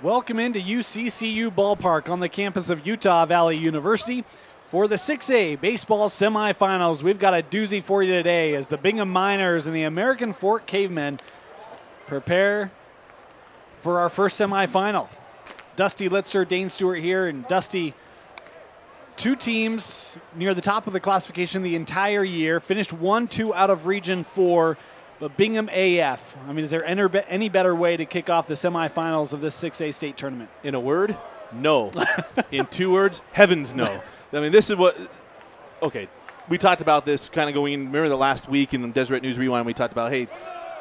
Welcome into UCCU Ballpark on the campus of Utah Valley University for the 6A baseball semifinals. We've got a doozy for you today as the Bingham Miners and the American Fork Cavemen prepare for our first semifinal. Dusty Litzer, Dane Stewart here, and Dusty, two teams near the top of the classification the entire year, finished 1-2 out of Region 4. But Bingham AF, I mean, is there any better way to kick off the semifinals of this 6A state tournament? In a word, no. In 2 words, heavens no. I mean, this is what – okay, we talked about this kind of going in. Remember the last week in the Deseret News Rewind we talked about, hey,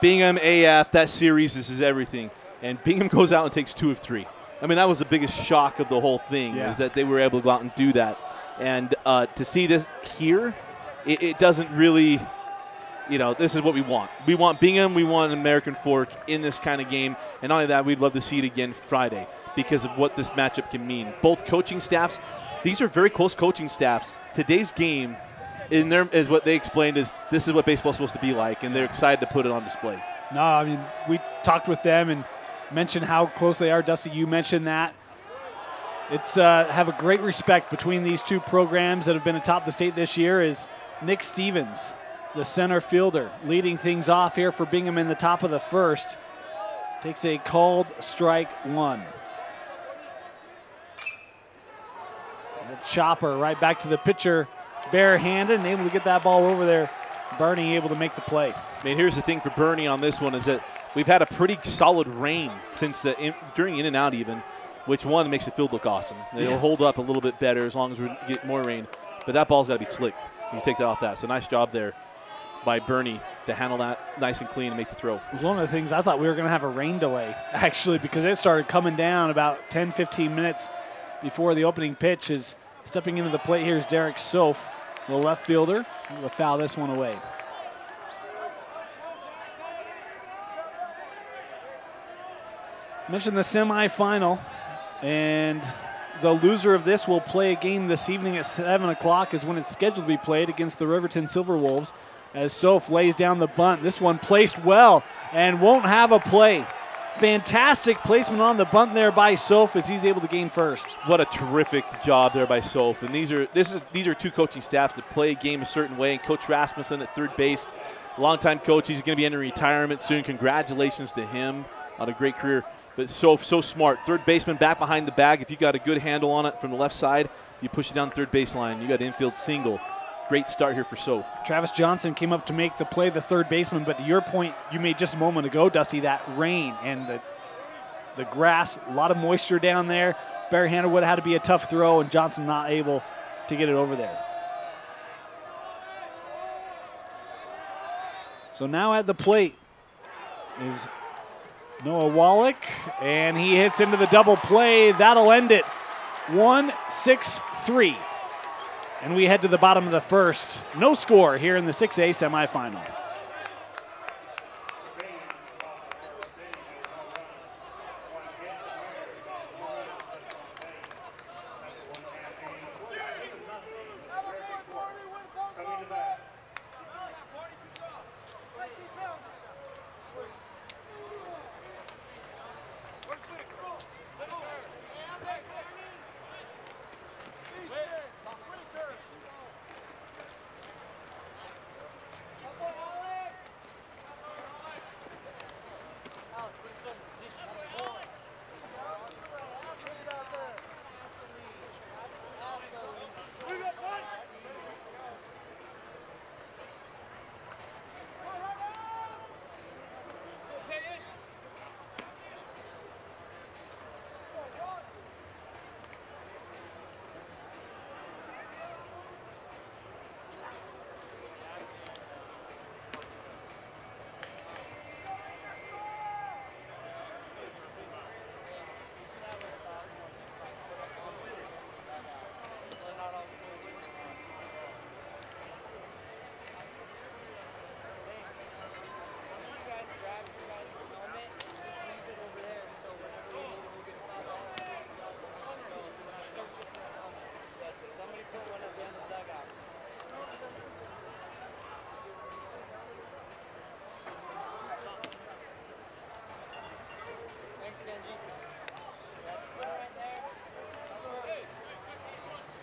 Bingham AF, that series, this is everything. And Bingham goes out and takes 2 of 3. I mean, that was the biggest shock of the whole thing, is that they were able to go out and do that. And to see this here, it doesn't really – you know, this is what we want. We want Bingham, we want American Fork in this kind of game. And not only that, we'd love to see it again Friday because of what this matchup can mean. Both coaching staffs, these are very close coaching staffs. Today's game, in there, is what they explained is this is what baseball's supposed to be like, and they're excited to put it on display. No, I mean, we talked with them and mentioned how close they are. Dusty, you mentioned that. It's have a great respect between these two programs that have been atop the state this year is Nick Stevens, the center fielder, leading things off here for Bingham in the top of the first. Takes a called strike 1. And a chopper right back to the pitcher, barehanded, and able to get that ball over there. Bernie able to make the play. I mean, here's the thing for Bernie on this one is that we've had a pretty solid rain since during in and out even, which one makes the field look awesome. It'll hold up a little bit better as long as we get more rain. But that ball's got to be slick. He takes it off that. So nice job there by Bernie to handle that nice and clean and make the throw. It was one of the things I thought we were going to have a rain delay, actually, because it started coming down about 10, 15 minutes before the opening pitch. Is stepping into the plate here is Derek Soph, the left fielder. We'll foul this one away. Mentioned the semifinal, and the loser of this will play a game this evening at 7 o'clock is when it's scheduled to be played against the Riverton Silver Wolves as Soph lays down the bunt. This one placed well and won't have a play. Fantastic placement on the bunt there by Soph as he's able to gain first. What a terrific job there by Soph. And these are two coaching staffs that play a game a certain way. And Coach Rasmussen at third base, longtime coach, he's going to be entering retirement soon. Congratulations to him on a great career. But Soph, so smart. Third baseman back behind the bag. If you got a good handle on it from the left side, you push it down the third baseline. You got an infield single. Great start here for Soph. Travis Johnson came up to make the play, the third baseman, but to your point you made just a moment ago, Dusty, that rain and the grass, a lot of moisture down there. Barehanded would have had to be a tough throw, and Johnson not able to get it over there. So now at the plate is Noah Wallach, and he hits into the double play. That'll end it. 1-6-3. And we head to the bottom of the first. No score here in the 6A semifinal.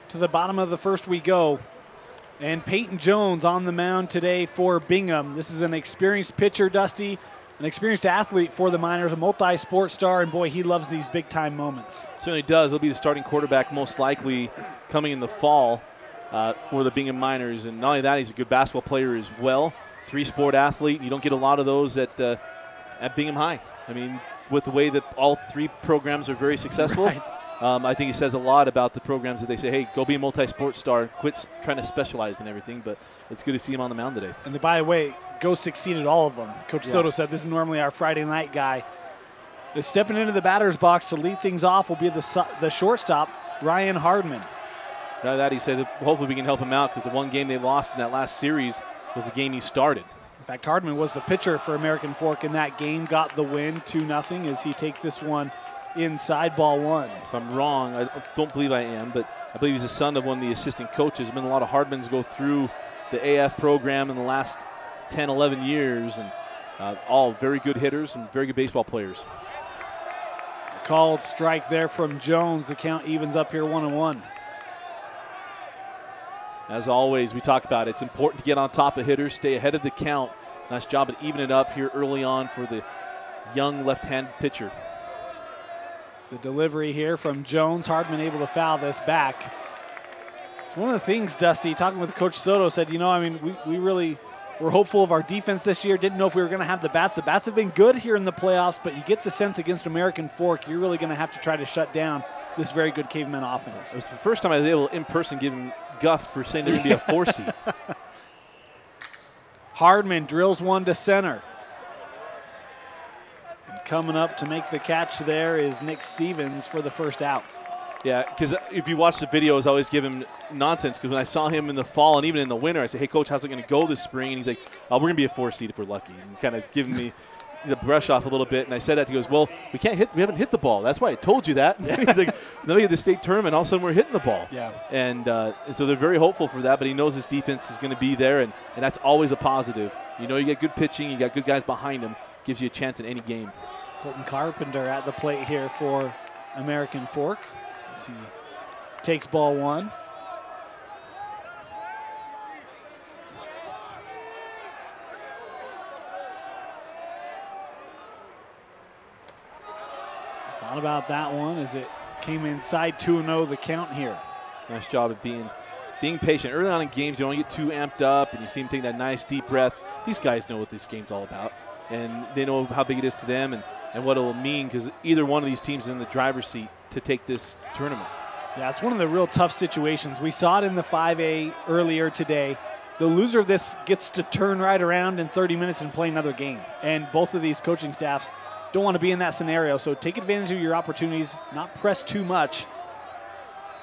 To the bottom of the first we go. And Peyton Jones on the mound today for Bingham. This is an experienced pitcher, Dusty, an experienced athlete for the Miners, a multi-sport star, and boy, he loves these big-time moments. Certainly does. He'll be the starting quarterback most likely coming in the fall for the Bingham Miners. And not only that, he's a good basketball player as well. 3-sport athlete. You don't get a lot of those at Bingham High. I mean, with the way that all 3 programs are very successful, Right. I think he says a lot about the programs that they say, hey, go be a multi-sport star. Quit trying to specialize in everything. But it's good to see him on the mound today. And by the way, Go succeeded all of them. Coach Soto said this is normally our Friday night guy. Is stepping into the batter's box to lead things off will be the shortstop, Ryan Hardman. Now that he said, hopefully we can help him out because the one game they lost in that last series was the game he started. In fact, Hardman was the pitcher for American Fork in that game, got the win 2-0 as he takes this one inside ball 1. If I'm wrong, I don't believe I am, but I believe he's the son of one of the assistant coaches. There's been a lot of Hardmans go through the AF program in the last 10, 11 years, and all very good hitters and very good baseball players. Called strike there from Jones. The count evens up here 1-1. As always, we talk about it. It's important to get on top of hitters, stay ahead of the count. Nice job at evening it up here early on for the young left-hand pitcher. The delivery here from Jones. Hardman able to foul this back. It's one of the things, Dusty, talking with Coach Soto, said, you know, I mean, we really were hopeful of our defense this year. Didn't know if we were going to have the bats. The bats have been good here in the playoffs, but you get the sense against American Fork, you're really going to have to try to shut down this very good Cavemen offense. It was the first time I was able to in person give him guff for saying they're going to be a 4 seed. Hardman drills one to center. And coming up to make the catch there is Nick Stevens for the first out. Yeah, because if you watch the videos, I always give him nonsense because when I saw him in the fall and even in the winter, I said, hey, Coach, how's it going to go this spring? And he's like, oh, we're going to be a 4 seed if we're lucky. And kind of giving me the brush off a little bit. And I said that. He goes, well, we haven't hit the ball. That's why I told you that. He's like, then we get the state tournament, all of a sudden we're hitting the ball. Yeah. And so they're very hopeful for that, but he knows his defense is going to be there, and that's always a positive. You know, you get good pitching, you got good guys behind him, gives you a chance in any game. Colton Carpenter at the plate here for American Fork. As he takes ball 1. Thought about that one as it came inside 2-0 the count here. Nice job of being patient. Early on in games, you don't get too amped up, and you see him take that nice deep breath. These guys know what this game's all about, and they know how big it is to them and what it will mean because either one of these teams is in the driver's seat to take this tournament. Yeah, it's one of the real tough situations. We saw it in the 5A earlier today. The loser of this gets to turn right around in 30 minutes and play another game, and both of these coaching staffs don't want to be in that scenario, so take advantage of your opportunities, not press too much.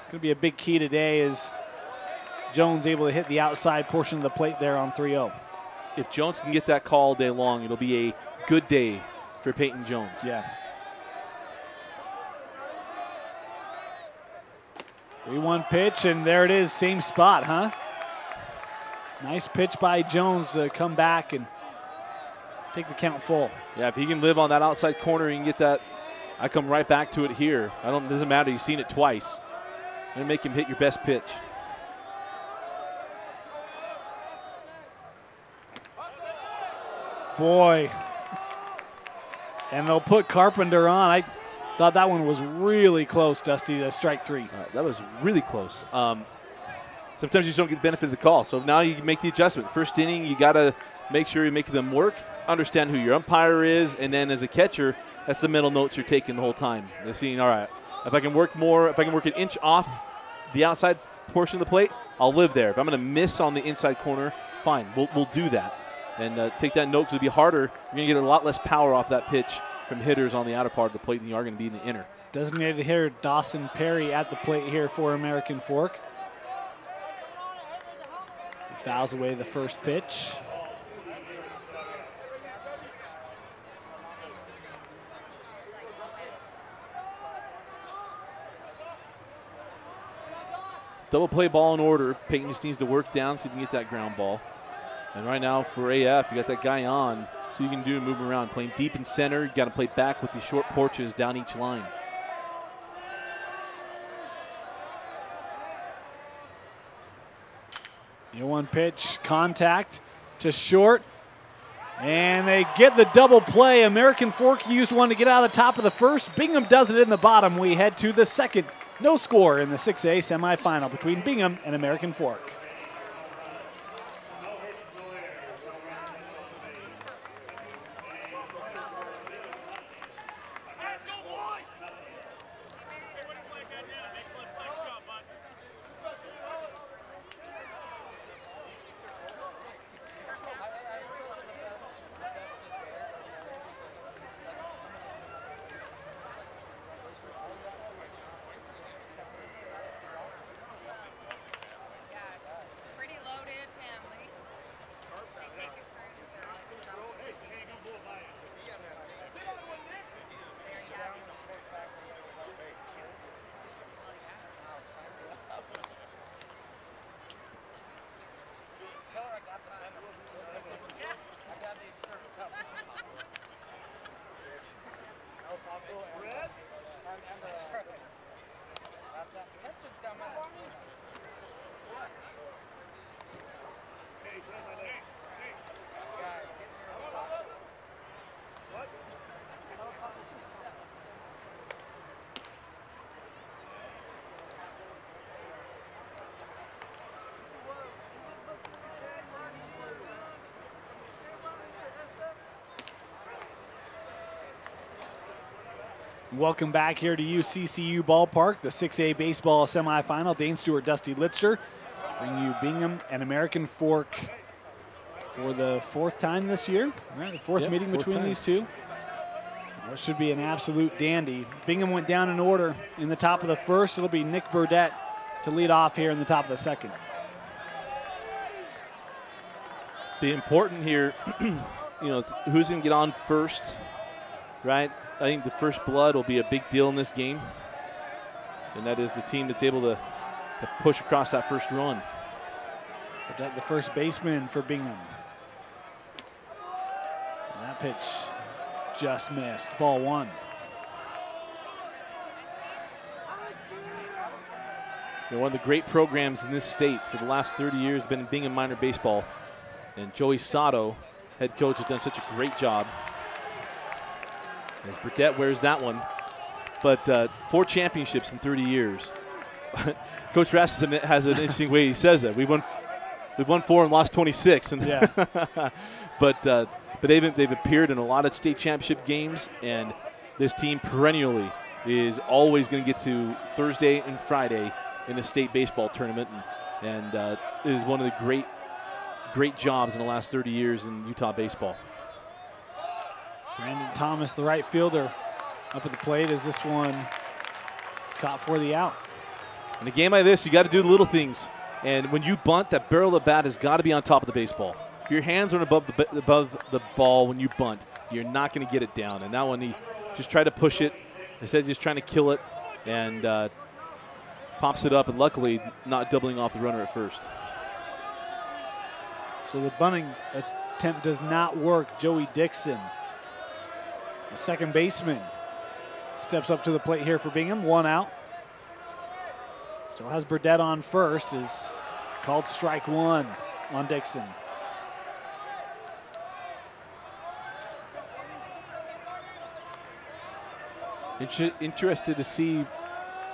It's going to be a big key today as Jones able to hit the outside portion of the plate there on 3-0. If Jones can get that call all day long, it'll be a good day for Peyton Jones. Yeah. 3-1 pitch, and there it is, same spot, huh? Nice pitch by Jones to come back and take the count full. Yeah, if he can live on that outside corner, he can get that. I come right back to it here. It doesn't matter. You've seen it twice. I'm going to make him hit your best pitch. Boy. And they'll put Carpenter on. I thought that one was really close, Dusty, to strike 3. That was really close. Sometimes you just don't get the benefit of the call. So now you make the adjustment. First inning, you got to make sure you make them work, understand who your umpire is, and then as a catcher, that's the mental notes you're taking the whole time. They're seeing, all right, if I can work more, if I can work an inch off the outside portion of the plate, I'll live there. If I'm going to miss on the inside corner, fine, we'll do that. And take that note because it'll be harder. You're going to get a lot less power off that pitch from hitters on the outer part of the plate than you are going to be in the inner. Designated hitter Dawson Perry at the plate here for American Fork. He fouls away the first pitch. Double play ball in order. Peyton just needs to work down, see if he can get that ground ball. And right now for AF, you got that guy on. So you can do moving around. Playing deep in center, you got to play back with the short porches down each line. 0-1 pitch, contact to short. And they get the double play. American Fork used one to get out of the top of the first. Bingham does it in the bottom. We head to the second. No score in the 6A semifinal between Bingham and American Fork. Welcome back here to UCCU Ballpark, the 6A baseball semifinal. Dane Stewart, Dusty Litster bring you Bingham and American Fork for the fourth time this year. Right, the fourth meeting between these two. What should be an absolute dandy. Bingham went down in order in the top of the first. It'll be Nick Burdett to lead off here in the top of the second. Be important here, who's going to get on first, right? I think the first blood will be a big deal in this game, and that is the team that's able to push across that first run. Burdett, the first baseman for Bingham. And that pitch just missed. Ball one. One of the great programs in this state for the last 30 years has been Bingham minor baseball, and Joey Sato, head coach, has done such a great job. As Burdett wears that one. But 4 championships in 30 years. Coach Rasmussen has an interesting way he says that. We've won 4 and lost 26. And yeah. but they've appeared in a lot of state championship games, and this team perennially is always going to get to Thursday and Friday in a state baseball tournament, and it is one of the great jobs in the last 30 years in Utah baseball. Brandon Thomas, the right fielder, up at the plate as this one caught for the out. In a game like this, you got to do the little things. And when you bunt, that barrel of the bat has got to be on top of the baseball. If your hands aren't above the ball when you bunt, you're not going to get it down. And that one, he just tried to push it instead of just trying to kill it, and pops it up, and luckily not doubling off the runner at first. So the bunting attempt does not work. Joey Dixon, the second baseman, steps up to the plate here for Bingham. 1 out. Still has Burdett on first. Is called strike 1 on Dixon. Interested to see,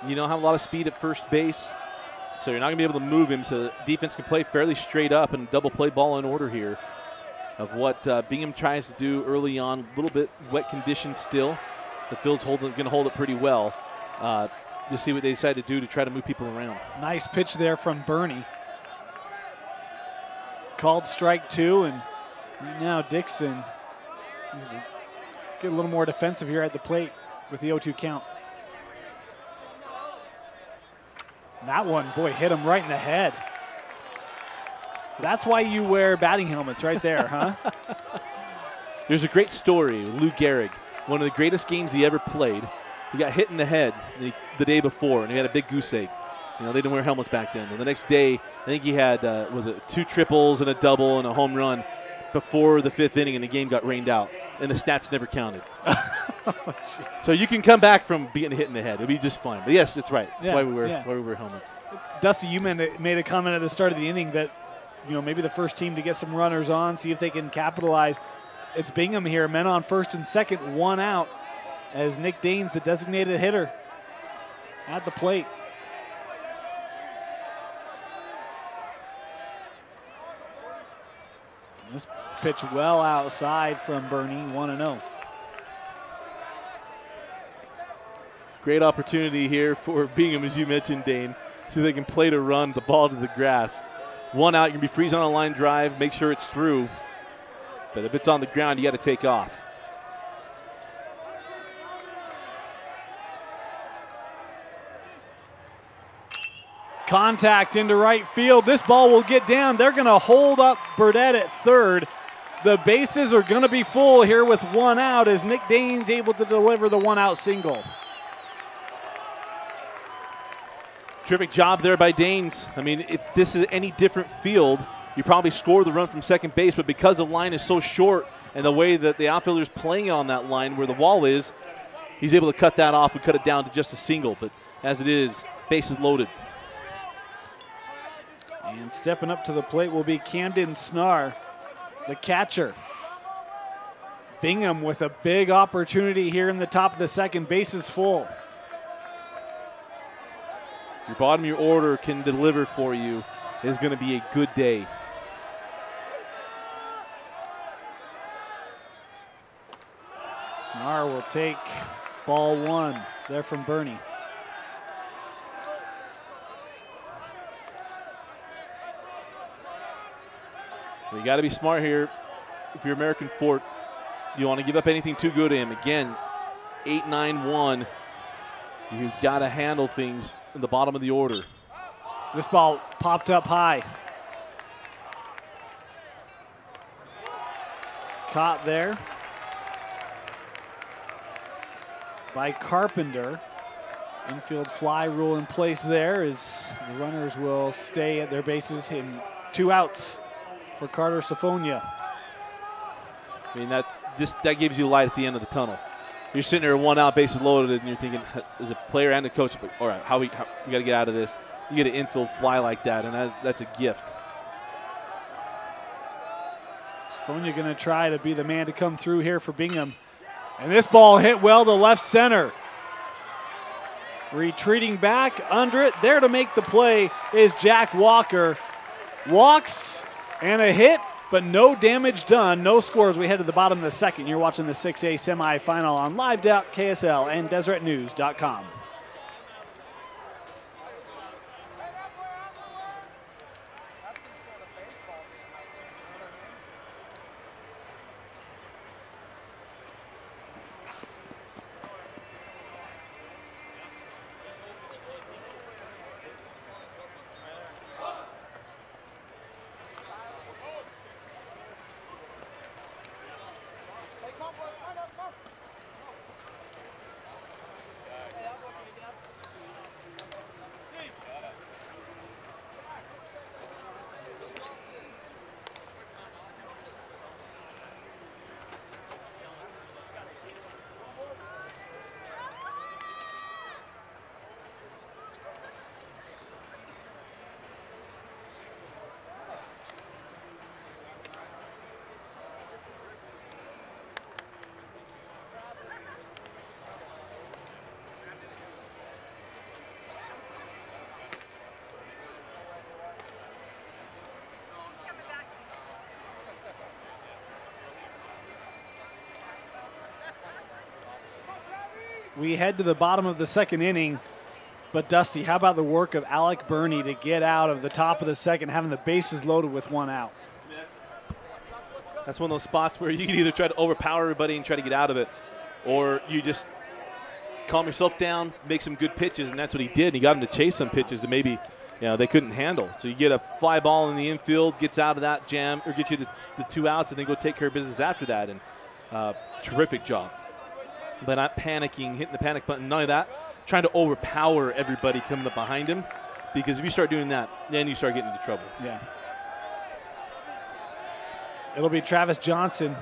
have a lot of speed at first base, so you're not going to be able to move him, so the defense can play fairly straight up and double play ball in order here of what Bingham tries to do early on. A little bit wet conditions still. The field's going to hold it pretty well. To see what they decide to do to try to move people around. Nice pitch there from Bernie. Called strike 2, and right now Dixon needs to get a little more defensive here at the plate with the 0-2 count. That one, boy, hit him right in the head. That's why you wear batting helmets right there, huh? There's a great story with Lou Gehrig. One of the greatest games he ever played. He got hit in the head the day before, and he had a big goose egg. They didn't wear helmets back then. And the next day, I think he had, 2 triples and a double and a home run before the 5th inning, and the game got rained out. And the stats never counted. So you can come back from being hit in the head. It'll be just fine. But yes, it's right. That's why we wear helmets. Dusty, you made a comment at the start of the inning that maybe the first team to get some runners on, see if they can capitalize. It's Bingham here, men on first and second, 1 out, as Nick Daines, the designated hitter, at the plate. This pitch well outside from Bernie, 1-0. Great opportunity here for Bingham, as you mentioned, Dane. See if they can play to run the ball to the grass. 1 out, you're going to be freezing on a line drive, make sure it's through. But if it's on the ground, you got to take off. Contact into right field. This ball will get down. They're going to hold up Burdett at third. The bases are going to be full here with 1 out as Nick Daines able to deliver the 1-out single. Terrific job there by Daines. I mean, if this is any different field, you probably score the run from second base, but because the line is so short and the way that the outfielder's playing on that line where the wall is, he's able to cut that off and cut it down to just a single. But as it is, bases loaded. And stepping up to the plate will be Camden Snar, the catcher. Bingham with a big opportunity here in the top of the second. Base is full. If your bottom of your order can deliver for you, it's going to be a good day. Snar will take ball 1 there from Bernie. You got to be smart here. If you're American Fort, you want to give up anything too good to him. Again, 8-9-1. You've got to handle things in the bottom of the order. This ball popped up high. Caught there by Carpenter. Infield fly rule in place there as the runners will stay at their bases in 2 outs for Carter Safonia. I mean, that gives you light at the end of the tunnel. You're sitting there 1 out, bases loaded, and you're thinking, as a player and a coach, all right, we got to get out of this. You get an infield fly like that, and that's a gift. Safonia going to try to be the man to come through here for Bingham. And this ball hit well to left center. Retreating back under it. There to make the play is Jack Walker. Walks and a hit, but no damage done. No scores. We head to the bottom of the second. You're watching the 6A semifinal on live.ksl and deseretnews.com. We head to the bottom of the second inning. But, Dusty, how about the work of Alec Burney to get out of the top of the second, having the bases loaded with 1 out? That's one of those spots where you can either try to overpower everybody and try to get out of it, or you just calm yourself down, make some good pitches, and that's what he did. He got him to chase some pitches that maybe they couldn't handle. So you get a fly ball in the infield, gets out of that jam, or get you the 2 outs, and then go take care of business after that. And terrific job. But not panicking, hitting the panic button. None of that. Trying to overpower everybody coming up behind him, because if you start doing that, then you start getting into trouble. Yeah. It'll be Travis Johnson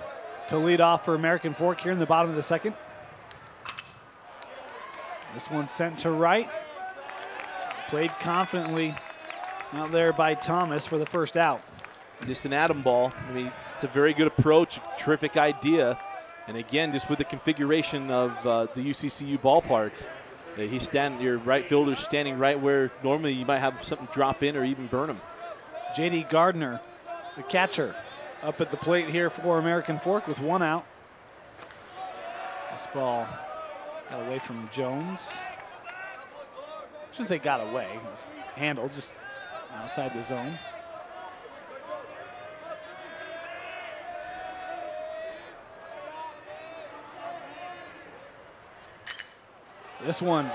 to lead off for American Fork here in the bottom of the second. This one sent to right. Played confidently out there by Thomas for the first out. Just an atom ball. I mean, it's a very good approach, terrific idea. And again, just with the configuration of the UCCU ballpark, your right fielder's standing right where normally you might have something drop in or even burn him. J.D. Gardner, the catcher, up at the plate here for American Fork with 1 out. This ball got away from Jones. I shouldn't say got away. It was handled just outside the zone. This one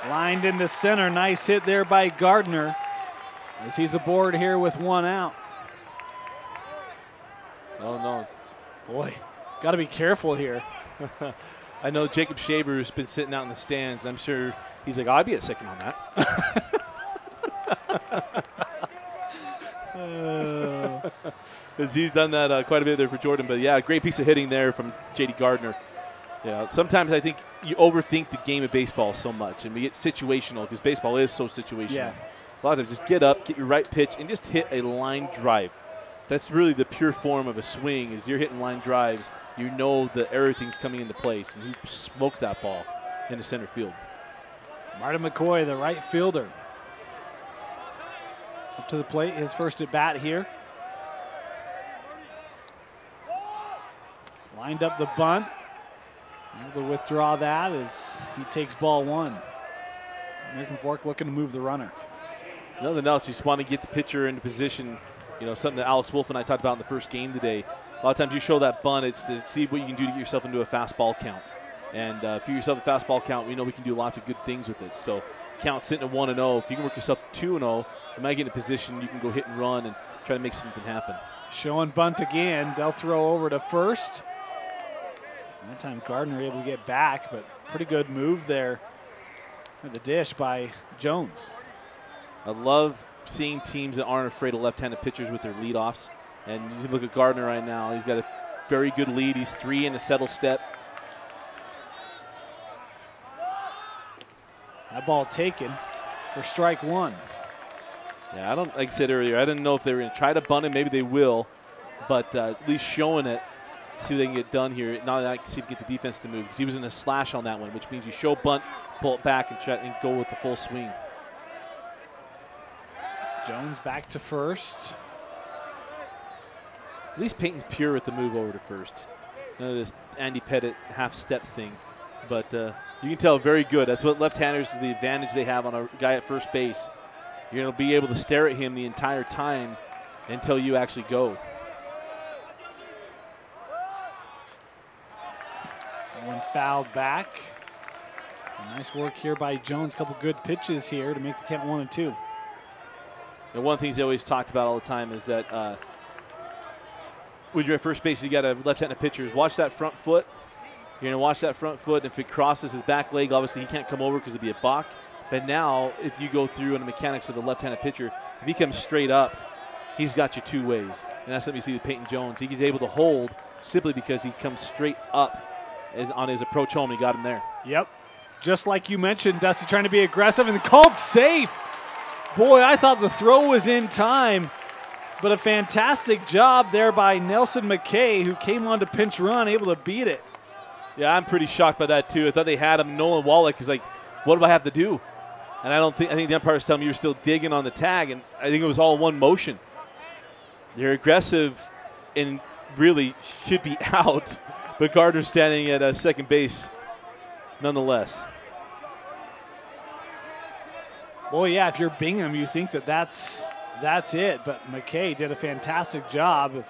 lined into center. Nice hit there by Gardner as he's aboard here with 1 out. Oh, no. Boy, got to be careful here. I know Jacob Shaver's been sitting out in the stands. I'm sure he's like, I'll be at second on that. Because he's done that quite a bit there for Jordan. But, yeah, great piece of hitting there from J.D. Gardner. Yeah, sometimes I think you overthink the game of baseball so much, and we get situational because baseball is so situational. Yeah. A lot of times just get up, get your right pitch, and just hit a line drive. That's really the pure form of a swing is you're hitting line drives. You know that everything's coming into place, and he smoked that ball into center field. Martin McCoy, the right fielder. Up to the plate, his first at bat here. Lined up the bunt. Able to withdraw that as he takes ball 1. American Fork looking to move the runner. Nothing else, you just want to get the pitcher into position, you know, something that Alex Wolf and I talked about in the first game today. A lot of times you show that bunt, it's to see what you can do to get yourself into a fastball count. And if you get yourself a fastball count, we know we can do lots of good things with it. So count sitting at 1-0. If you can work yourself 2-0, you might get in a position you can go hit and run and try to make something happen. Showing bunt again. They'll throw over to first. That time Gardner able to get back, but pretty good move there at the dish by Jones. I love seeing teams that aren't afraid of left-handed pitchers with their leadoffs. And you look at Gardner right now. He's got a very good lead. He's 3 in a settle step. That ball taken for strike 1. Yeah, like I said earlier, I didn't know if they were going to try to bunt it. Maybe they will. But at least showing it. See what they can get done here. Now that I can see if we get the defense to move because he was in a slash on that one, which means you show bunt, pull it back, and try and go with the full swing. Jones back to first. At least Peyton's pure with the move over to first. None of this Andy Pettit half-step thing. But you can tell very good. That's what left-handers, the advantage they have on a guy at first base. You're going to be able to stare at him the entire time until you actually go. One fouled back. Nice work here by Jones. A couple good pitches here to make the count 1-2. And one of the things they always talked about all the time is that when you're at first base, you got a left-handed pitcher. Watch that front foot. You're going to watch that front foot. And if it crosses his back leg, obviously he can't come over because it'd be a balk. But now, if you go through in the mechanics of the left-handed pitcher, if he comes straight up, he's got you 2 ways. And that's something you see with Peyton Jones. He's able to hold simply because he comes straight up on his approach home. He got him there. Yep. Just like you mentioned, Dusty trying to be aggressive and called safe. Boy, I thought the throw was in time, but a fantastic job there by Nelson McKay, who came on to pinch run, able to beat it. Yeah, I'm pretty shocked by that, too. I thought they had him. Nolan Wallach is like, what do I have to do? And I think the umpire was telling me you were still digging on the tag, and I think it was all one motion. They're aggressive and really should be out, but Gardner's standing at second base nonetheless. Boy, yeah, if you're Bingham, you think that's it. But McKay did a fantastic job of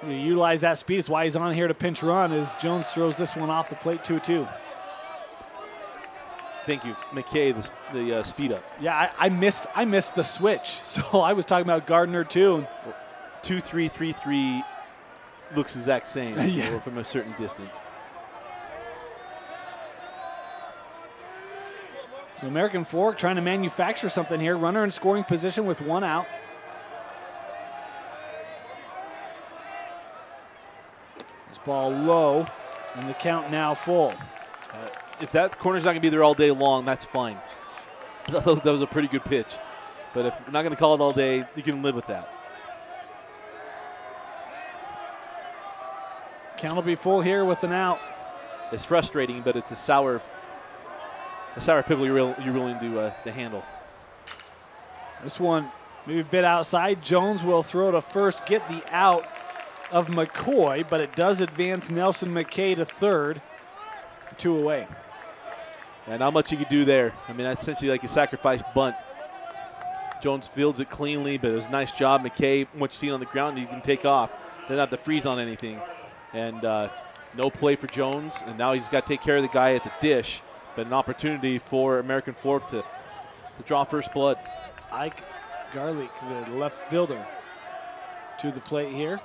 utilize that speed. It's why he's on here to pinch run as Jones throws this one off the plate 2-2. Thank you, McKay, the speed up. Yeah, I missed the switch. So I was talking about Gardner too. 2-3, 3-3 looks exact same yeah. From a certain distance. So American Fork trying to manufacture something here. Runner in scoring position with 1 out. This ball low, and the count now full. If that corner's not going to be there all day long, that's fine. That was a pretty good pitch. But if we're not going to call it all day, you can live with that. Count will be full here with an out. It's frustrating, but it's a sour pickle you're willing to handle. This one maybe a bit outside. Jones will throw to first, get the out of McCoy, but it does advance Nelson McKay to third. 2 away. And not much you could do there. I mean, that's essentially like a sacrifice bunt. Jones fields it cleanly, but it was a nice job. McKay, once you see it on the ground, you can take off. Doesn't have to freeze on anything. And no play for Jones, and now he's got to take care of the guy at the dish. But an opportunity for American Fork to draw first blood. Ike Garlick, the left fielder, to the plate here.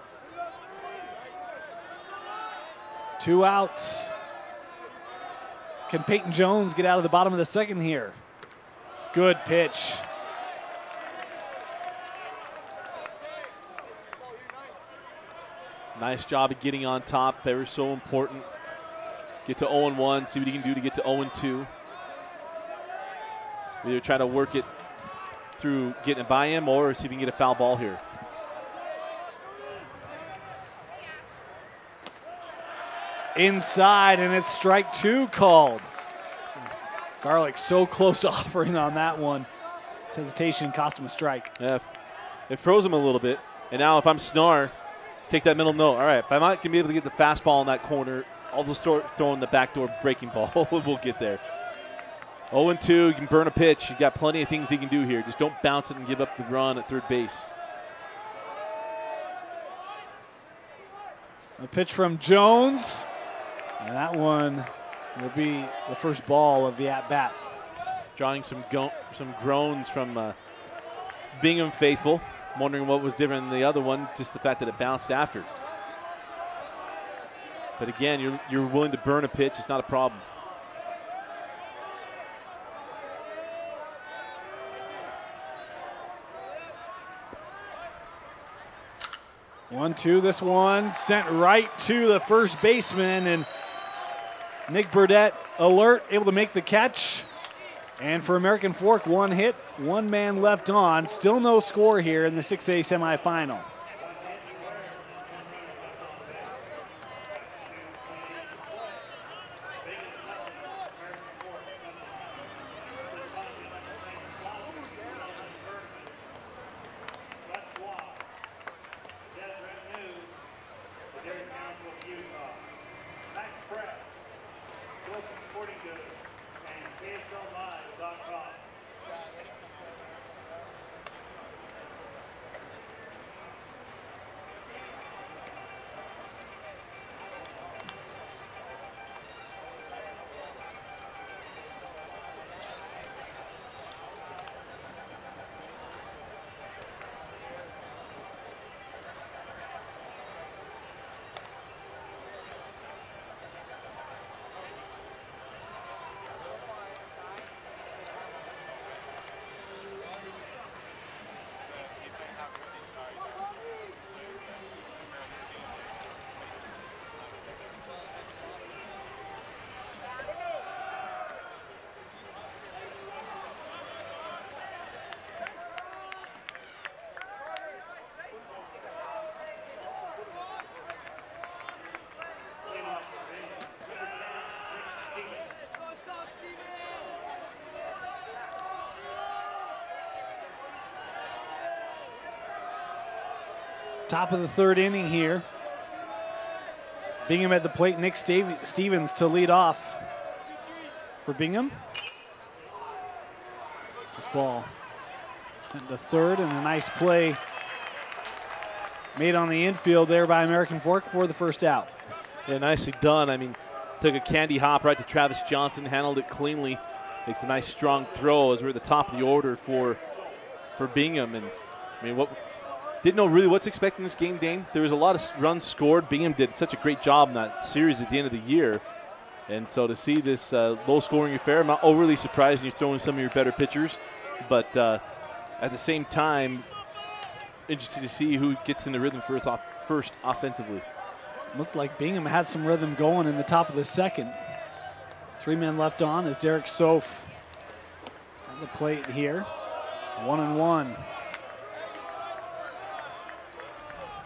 2 outs. Can Peyton Jones get out of the bottom of the second here? Good pitch. Nice job of getting on top. They were so important. Get to 0-1, see what he can do to get to 0-2. Either try to work it through getting it by him or see if he can get a foul ball here. Inside, and it's strike 2 called. Garlick so close to offering on that one. His hesitation cost him a strike. Yeah, it froze him a little bit. And now if I'm Snar, take that middle note. All right, if I'm not going to be able to get the fastball in that corner, I'll just start throwing the backdoor breaking ball. We'll get there. 0-2, you can burn a pitch. You've got plenty of things he can do here. Just don't bounce it and give up the run at third base. A pitch from Jones. And that one will be the first ball of the at-bat. Drawing some groans from Bingham faithful. I'm wondering what was different than the other one, just the fact that it bounced after. But again, you're willing to burn a pitch. It's not a problem. One, two, this one sent right to the first baseman, and Nick Burdett alert, able to make the catch. And for American Fork, 1 hit, 1 man left on. Still no score here in the 6A semifinal. Top of the third inning here. Bingham at the plate, Nick Stevens to lead off for Bingham. This ball sent to third, and a nice play made on the infield there by American Fork for the first out. Yeah, nicely done. I mean, took a candy hop right to Travis Johnson, handled it cleanly. Makes a nice strong throw as we're at the top of the order for Bingham. And I mean, didn't know really what's expecting this game, Dane. There was a lot of runs scored. Bingham did such a great job in that series at the end of the year. And so to see this low-scoring affair, I'm not overly surprised when you're throwing some of your better pitchers. But at the same time, interested to see who gets in the rhythm first offensively. Looked like Bingham had some rhythm going in the top of the second. 3 men left on as Derek Soph at the plate here. 1-1.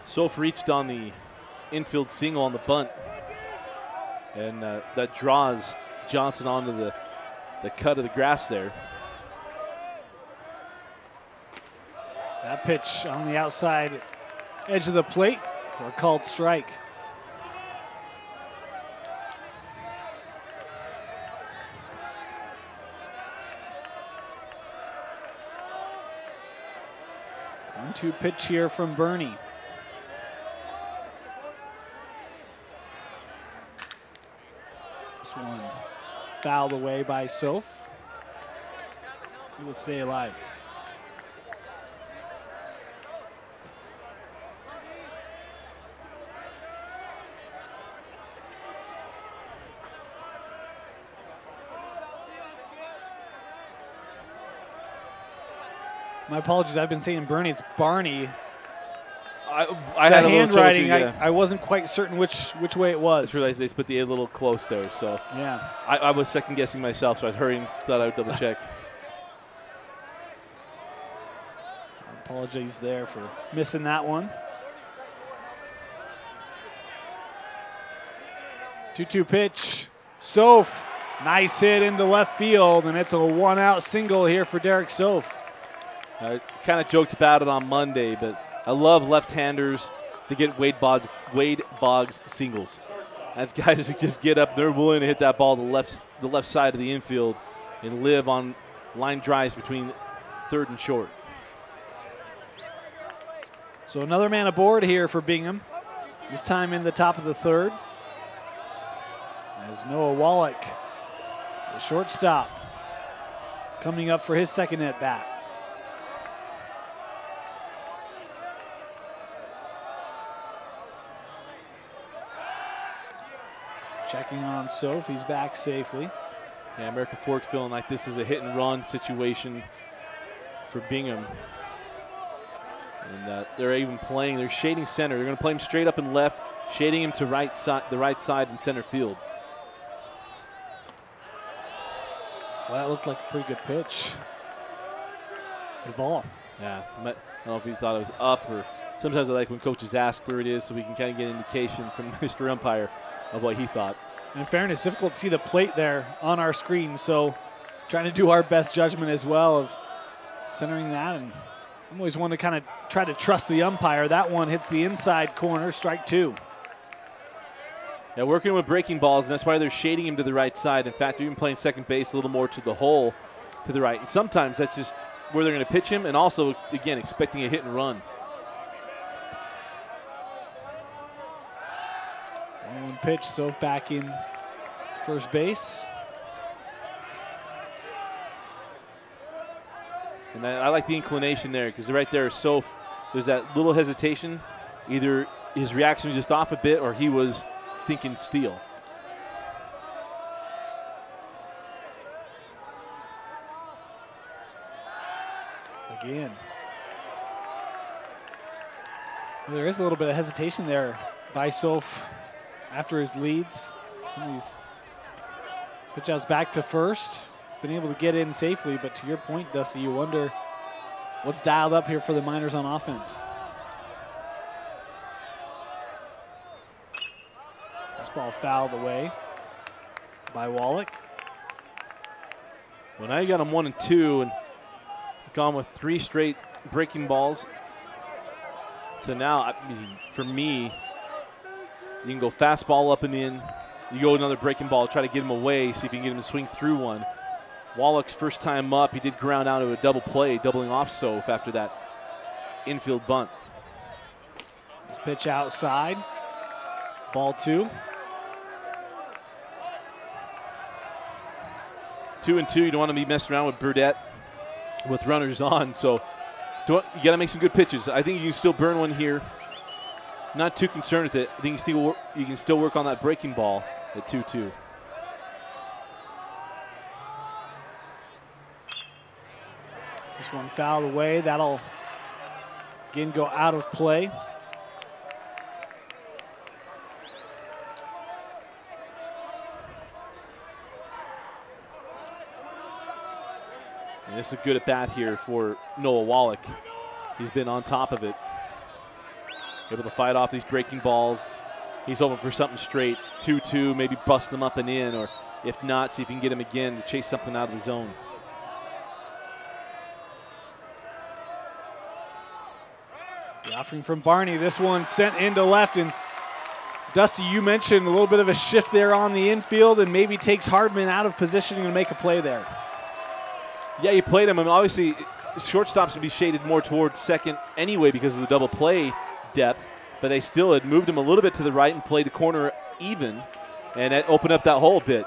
Soph reached on the infield single on the bunt. And that draws Johnson onto the cut of the grass there. That pitch on the outside edge of the plate for a called strike. One-two pitch here from Bernie. This one fouled away by Soph. He will stay alive. My apologies, I've been saying Bernie, it's Barney. I the had a handwriting, little trouble too, I wasn't quite certain which way it was. I just realized they put the A a little close there, so yeah. I was second guessing myself, so I was hurrying, thought I would double check. Apologies there for missing that one. 2-2 pitch. Soph, nice hit into left field, and it's a one-out single here for Derek Soph. I kind of joked about it on Monday, but I love left-handers to get Wade Boggs singles. That's guys that just get up, they're willing to hit that ball to the left side of the infield and live on line drives between third and short. So another man aboard here for Bingham, this time in the top of the third. As Noah Wallach, the shortstop, coming up for his second at bat. Checking on Soph, he's back safely. Yeah, American Fork feeling like this is a hit and run situation for Bingham. And they're even playing, they're shading center. They're going to play him straight up and left, shading him to the right side in center field. Well, that looked like a pretty good pitch. Good ball. Yeah, I don't know if he thought it was up, or sometimes I like when coaches ask where it is so we can kind of get an indication from Mr. Umpire of what he thought. In fairness, difficult to see the plate there on our screen, so trying to do our best judgment as well of centering that. And I'm always one to kind of try to trust the umpire. That one hits the inside corner, strike two. Yeah, working with breaking balls, and that's why they're shading him to the right side. In fact, they're even playing second base a little more to the hole to the right. And sometimes that's just where they're going to pitch him, and also, again, expecting a hit and run. 1-1 pitch, Soph back in first base. And I like the inclination there, because right there, Soph, there's that little hesitation. Either his reaction was just off a bit, or he was thinking steal. Again. Well, there is a little bit of hesitation there by Soph after his leads. Some of these pitch outs back to first. Been able to get in safely, but to your point, Dusty, you wonder what's dialed up here for the Miners on offense. This ball fouled away by Wallach. Well, now you got him 1-2 and gone with 3 straight breaking balls. So now, I mean, for me, you can go fastball up and in. You go another breaking ball, try to get him away, see if you can get him to swing through one. Wallach's first time up, he did ground out to a double play, doubling off Soph after that infield bunt. This pitch outside, ball 2. 2-2, you don't want to be messing around with Burdette with runners on, so you got to make some good pitches. I think you can still burn one here. Not too concerned with it. I think you can still work on that breaking ball at 2-2. This one fouled away. That'll again go out of play. And this is a good at bat here for Noah Wallach. He's been on top of it. Able to fight off these breaking balls. He's hoping for something straight, 2-2, maybe bust him up and in, or if not, see if you can get him again to chase something out of the zone. The offering from Barney, this one sent into left, and Dusty, you mentioned a little bit of a shift there on the infield and maybe takes Hardman out of positioning to make a play there. Yeah, you played him. I mean, obviously, shortstops would be shaded more towards second anyway because of the double play depth, but they still had moved him a little bit to the right and played the corner even, and that opened up that hole a bit.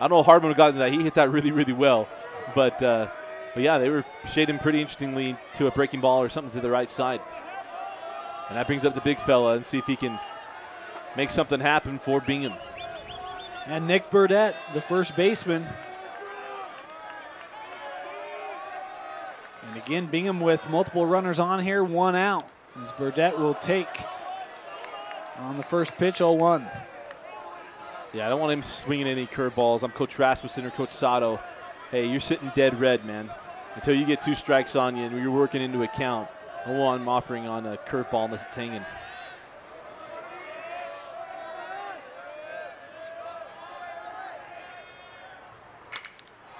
I don't know if Hardman got into that. He hit that really, really well. But yeah, they were shading pretty interestingly to a breaking ball or something to the right side. And that brings up the big fella and see if he can make something happen for Bingham. And Nick Burdett, the first baseman. And again, Bingham with multiple runners on here, 1 out. As Burdett will take on the first pitch, 0-1. Yeah, I don't want him swinging any curveballs. I'm Coach Rasmussen or Coach Sato. Hey, you're sitting dead red, man. Until you get 2 strikes on you and you're working into a count. I don't want him offering on a curveball unless it's hanging.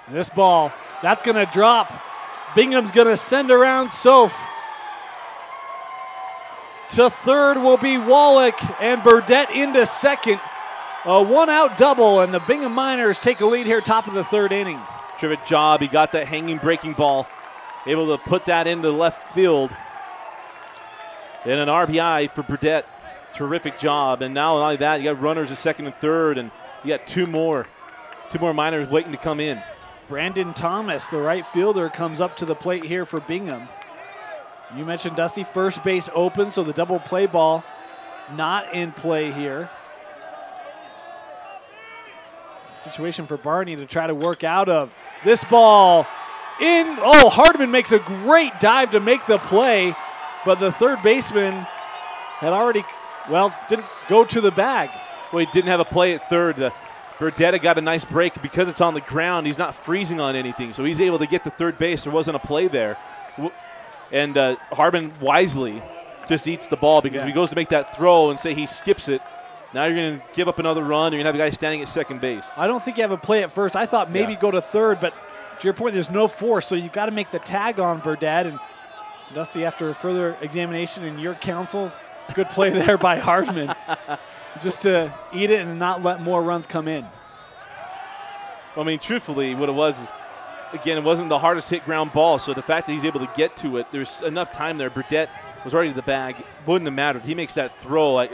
This ball, that's going to drop. Bingham's going to send around Soph. To third will be Wallach, and Burdett into second. A 1-out double, and the Bingham Miners take a lead here top of the 3rd inning. Terrific job. He got that hanging breaking ball, able to put that into left field. And an RBI for Burdett. Terrific job. And now not only that, you got runners at second and third, and you got two more Miners waiting to come in. Brandon Thomas, the right fielder, comes up to the plate here for Bingham. You mentioned Dusty, first base open, so the double play ball not in play here. Situation for Barney to try to work out of. This ball in. Oh, Hardman makes a great dive to make the play, but the third baseman had already, well, didn't go to the bag. Well, he didn't have a play at third. Burdett got a nice break because it's on the ground. He's not freezing on anything, so he's able to get to third base. There wasn't a play there. And Hardman wisely just eats the ball because if he goes to make that throw and say he skips it, now you're going to give up another run. You're going to have a guy standing at second base. I don't think you have a play at first. I thought maybe go to third, but to your point, there's no force, so you've got to make the tag on Burdett. And Dusty, after further examination and your counsel, good play there by Hardman. Just to eat it and not let more runs come in. Well, I mean, truthfully, what it was is, again, it wasn't the hardest hit ground ball, so the fact that he's able to get to it, there's enough time there. Burdett was already to the bag. Wouldn't have mattered. He makes that throw.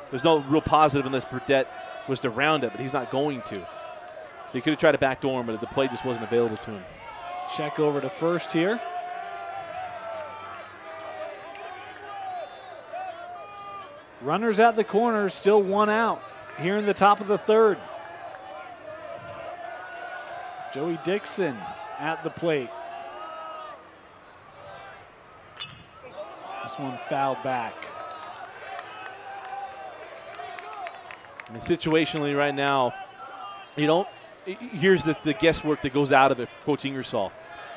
There's no real positive unless Burdett was to round it, but he's not going to. So he could have tried to backdoor him, but the play just wasn't available to him. Check over to first here. Runners at the corner, still 1 out here in the top of the 3rd. Joey Dixon at the plate. This one fouled back. I mean, situationally right now, here's the guesswork that goes out of it, Coach Ingersoll.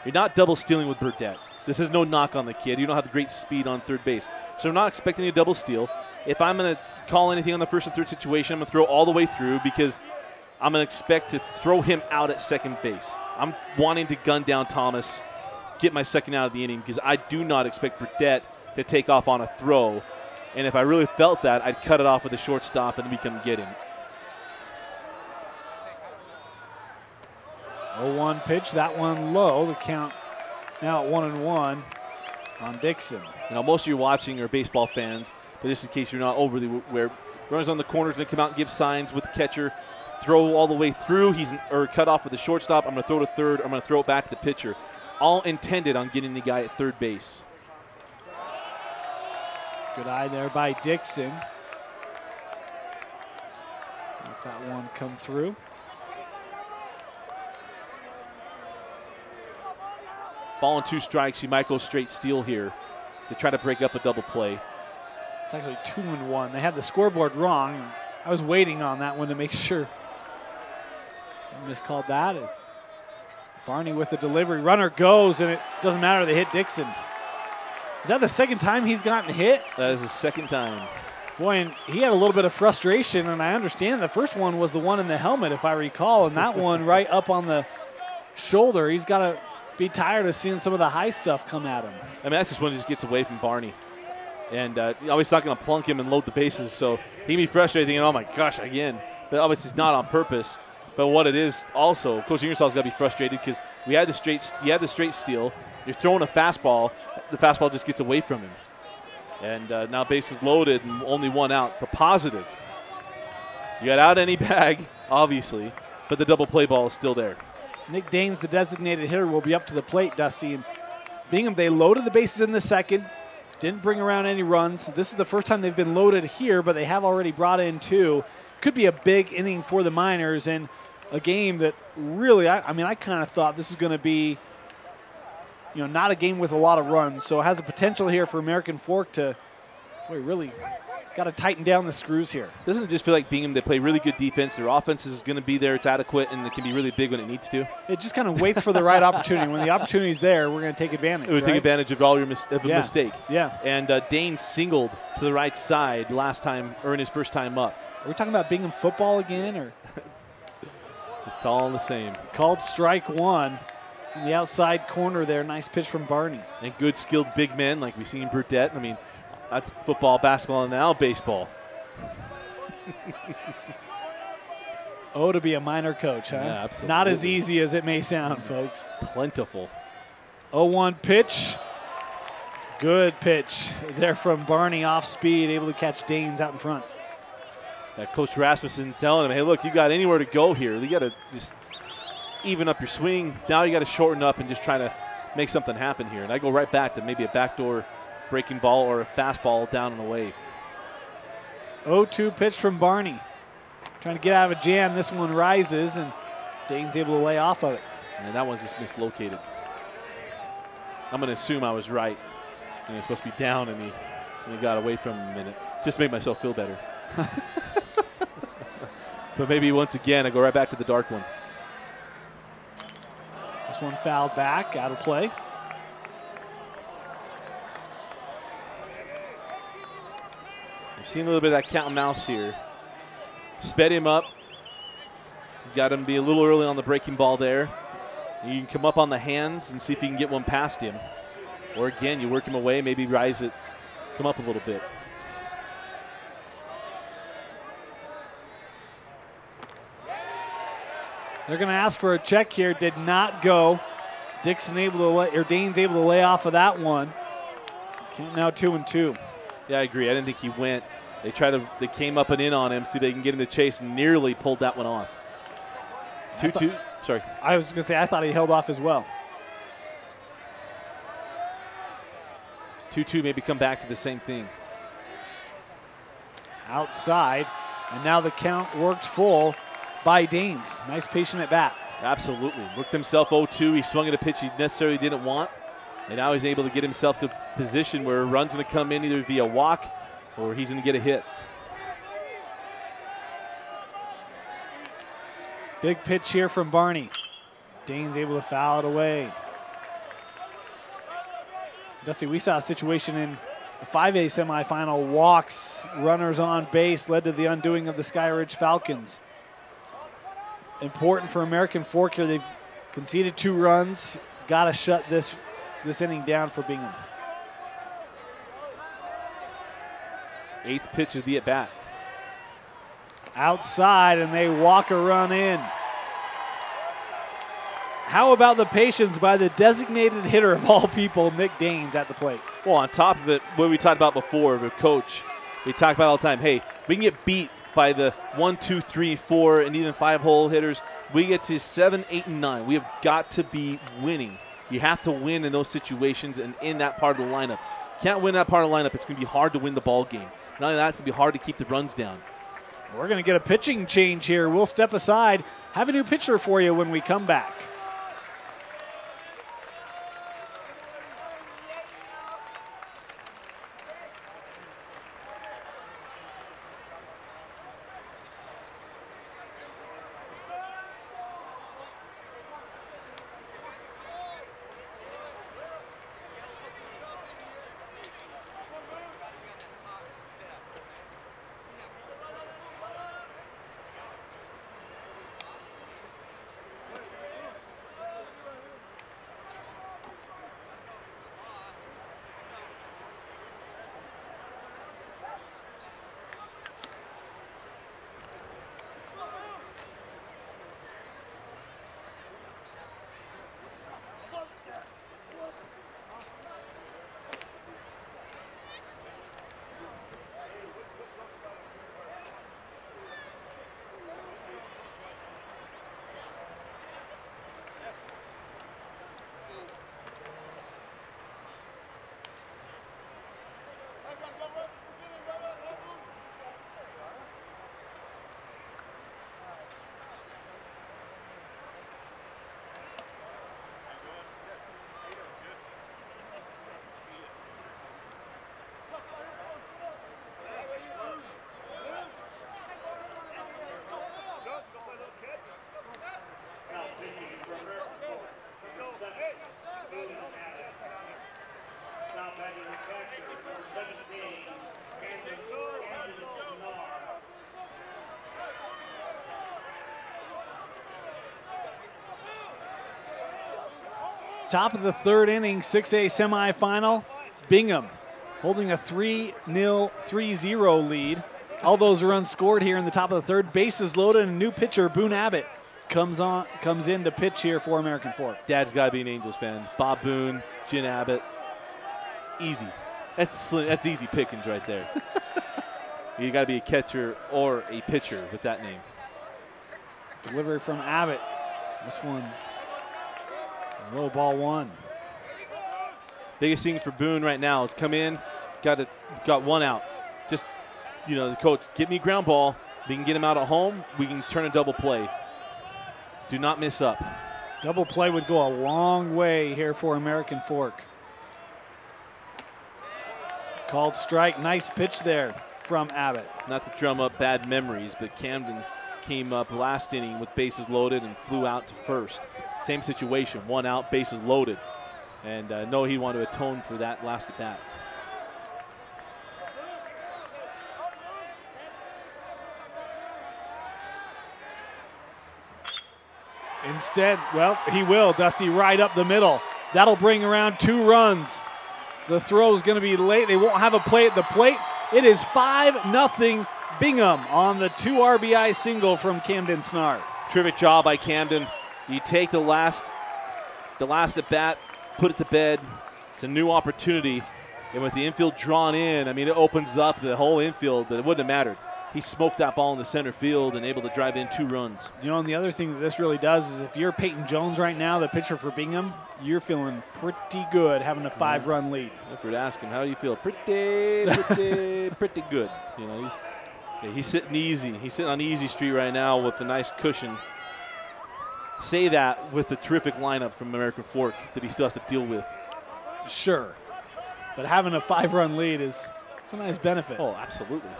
You're not double stealing with Burdett. This is no knock on the kid. You don't have the great speed on third base. So I'm not expecting a double steal. If I'm going to call anything on the first and third situation, I'm going to throw all the way through because I'm going to expect to throw him out at second base. I'm wanting to gun down Thomas, get my second out of the inning because I do not expect Burdett to take off on a throw. And if I really felt that, I'd cut it off with a shortstop and we can get him. 0-1 pitch, that one low. The count now at 1-1 on Dixon. Most of you watching are baseball fans, but just in case you're not overly aware, runners on the corners going to come out and give signs with the catcher, throw all the way through, or cut off with the shortstop. I'm going to throw to third. I'm going to throw it back to the pitcher. All intended on getting the guy at third base. Good eye there by Dixon. Let that one come through. Ball and 2 strikes. You might go straight steal here to try to break up a double play. It's actually 2-1. They had the scoreboard wrong. I was waiting on that one to make sure. I miscalled that. Barney with the delivery. Runner goes, and it doesn't matter. They hit Dixon. Is that the second time he's gotten hit? That is the second time. Boy, and he had a little bit of frustration, and I understand the first one was the one in the helmet, if I recall, and that one right up on the shoulder. He's got to be tired of seeing some of the high stuff come at him. I mean, that's just one that just gets away from Barney. And always not going to plunk him and load the bases, so he can be frustrated thinking, oh my gosh, again. But obviously it's not on purpose. But what it is also, Coach Ingersoll's got to be frustrated because you had the straight steal. You're throwing a fastball. The fastball just gets away from him. And now bases loaded and only one out. The positive. You got out any bag, obviously, but the double play ball is still there. Nick Daines, the designated hitter, will be up to the plate, Dusty. And Bingham, they loaded the bases in the second. Didn't bring around any runs. This is the first time they've been loaded here, but they have already brought in 2. Could be a big inning for the Miners and a game that really, I kind of thought this was going to be, not a game with a lot of runs. So it has a potential here for American Fork to, really got to tighten down the screws here. Doesn't it just feel like Bingham, they play really good defense. Their offense is going to be there. It's adequate, and it can be really big when it needs to. It just kind of waits for the right opportunity. When the opportunity's there, we're going to take advantage. It would take advantage of all your mistake. Yeah. And Daines singled to the right side last time, or in his first time up. Are we talking about Bingham football again, or? It's all the same. Called strike 1 in the outside corner there. Nice pitch from Barney. And good skilled big men like we see in Burdette. I mean, that's football, basketball, and now baseball. Oh, to be a minor coach, huh? Yeah, absolutely. Not as easy as it may sound, folks. Plentiful. 0-1 pitch. Good pitch there from Barney off speed, able to catch Daines out in front. Coach Rasmussen telling him, hey, look, you got anywhere to go here. You got to just even up your swing. Now you got to shorten up and just try to make something happen here. And I go right back to maybe a backdoor breaking ball or a fastball down and away. 0-2 pitch from Barney. Trying to get out of a jam. This one rises, and Daines able to lay off of it. And that one's just mislocated. I'm going to assume I was right. And it's supposed to be down, and he got away from him a minute. Just to make myself feel better. But maybe once again, I go right back to the dark one. This one fouled back, out of play. We've seen a little bit of that cat and mouse here. Sped him up. Got him to be a little early on the breaking ball there. You can come up on the hands and see if you can get one past him. Or again, you work him away, maybe rise it, come up a little bit. They're going to ask for a check here. Did not go. Daines able to lay off of that one. Count now 2-2. Yeah, I agree. I didn't think he went. They came up and in on him, see if they can get in the chase, and nearly pulled that one off. 2-2. Sorry. I was going to say, I thought he held off as well. 2-2, maybe come back to the same thing. Outside, and now the count worked full by Daines. Nice patient at bat. Absolutely. Worked himself 0-2. He swung at a pitch he necessarily didn't want. And now he's able to get himself to a position where a run's going to come in either via walk or he's going to get a hit. Big pitch here from Barney. Daines able to foul it away. Dusty, we saw a situation in the 5A semifinal. Walks, runners on base, led to the undoing of the Sky Ridge Falcons. Important for American Fork here. They've conceded 2 runs. Got to shut this inning down for Bingham. 8th pitch of the at-bat. Outside, and they walk a run in. How about the patience by the designated hitter of all people, Nick Daines, at the plate? Well, on top of it, what we talked about before, the coach, we talk about all the time, hey, we can get beat by the 1, 2, 3, 4, and even 5-hole hitters. We get to 7, 8, and 9. We have got to be winning. You have to win in those situations and in that part of the lineup. Can't win that part of the lineup, it's going to be hard to win the ball game. Not only that, it's going to be hard to keep the runs down. We're going to get a pitching change here. We'll step aside, have a new pitcher for you when we come back. Top of the third inning, 6A semifinal. Bingham holding a 3-0 lead. All those are unscored here in the top of the third. Bases loaded, and a new pitcher, Boone Abbott, comes in to pitch here for American Fork. Dad's got to be an Angels fan. Bob Boone, Jin Abbott. Easy. That's easy pickings right there. You got to be a catcher or a pitcher with that name. Delivery from Abbott. This one, low ball one. Biggest thing for Boone right now is come in, got one out. Just, the coach, get me ground ball. We can get him out at home. We can turn a double play. Do not miss up. Double play would go a long way here for American Fork. Called strike. Nice pitch there from Abbott. Not to drum up bad memories, but Camden came up last inning with bases loaded and flew out to first. Same situation, one out, bases loaded. And know he wanted to atone for that last at bat. Instead, well, he will, Dusty, right up the middle. That'll bring around 2 runs. The throw is going to be late. They won't have a play at the plate. It is 5-0 Bingham on the 2 RBI single from Camden Snarr. Terrific job by Camden. You take the last at bat, put it to bed. It's a new opportunity. And with the infield drawn in, I mean, it opens up the whole infield, but it wouldn't have mattered. He smoked that ball in the center field and able to drive in 2 runs. And the other thing that this really does is if you're Peyton Jones right now, the pitcher for Bingham, you're feeling pretty good having a 5-run lead. If we'd ask him, how do you feel? Pretty good. He's sitting easy. He's sitting on easy street right now with a nice cushion. Say that with the terrific lineup from American Fork that he still has to deal with. Sure. But having a 5-run lead it's a nice benefit. Oh, absolutely.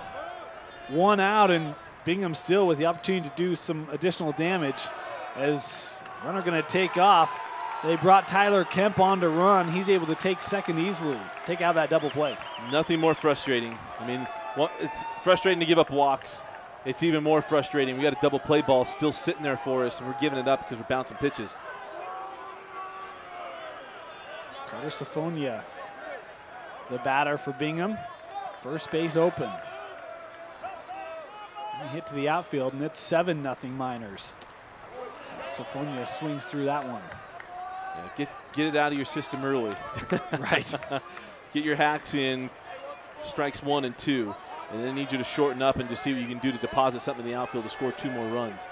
1 out, and Bingham still with the opportunity to do some additional damage. As runner going to take off, they brought Tyler Kemp on to run. He's able to take second easily, take out that double play. Nothing more frustrating. I mean, it's frustrating to give up walks. It's even more frustrating. We got a double play ball still sitting there for us, and we're giving it up because we're bouncing pitches. Carter Safonia, the batter for Bingham. First base open. Hit to the outfield, and it's 7-0 Miners. So Safonia swings through that one. Yeah, get it out of your system early. Right. Get your hacks in, strikes 1 and 2, and then need you to shorten up and just see what you can do to deposit something in the outfield to score 2 more runs.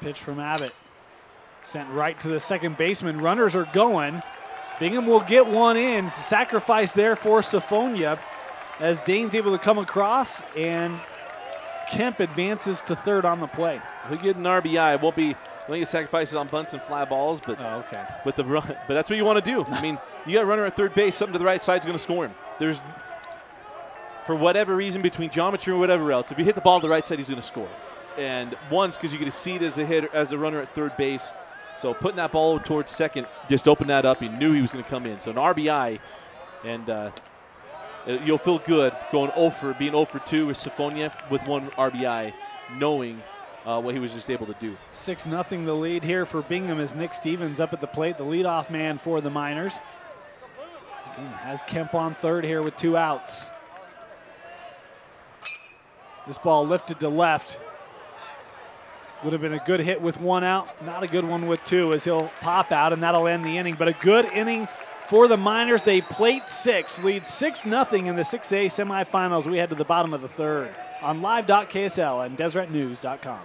Pitch from Abbott. Sent right to the second baseman. Runners are going. Bingham will get one in. Sacrifice there for Safonia as Dane's able to come across, and Kemp advances to third on the play. He'll get an RBI. It won't be sacrifices on bunts and fly balls, but with the run. But that's what you want to do. I mean, you got a runner at third base. Something to the right side is going to score him. There's, for whatever reason, between geometry or whatever else, if you hit the ball to the right side, he's going to score. And once, because you get to see it as a runner at third base. So putting that ball towards second just opened that up. He knew he was going to come in. So an RBI, and you'll feel good being 0 for 2 with Safonia with 1 RBI, knowing what he was just able to do. 6-0 the lead here for Bingham as Nick Stevens up at the plate, the leadoff man for the Miners. Again, has Kemp on third here with 2 outs. This ball lifted to left. Would have been a good hit with 1 out. Not a good one with 2 as he'll pop out, and that'll end the inning. But a good inning for the Miners. They plate 6, lead 6-0 in the 6A semifinals. We head to the bottom of the third on live.ksl and DeseretNews.com.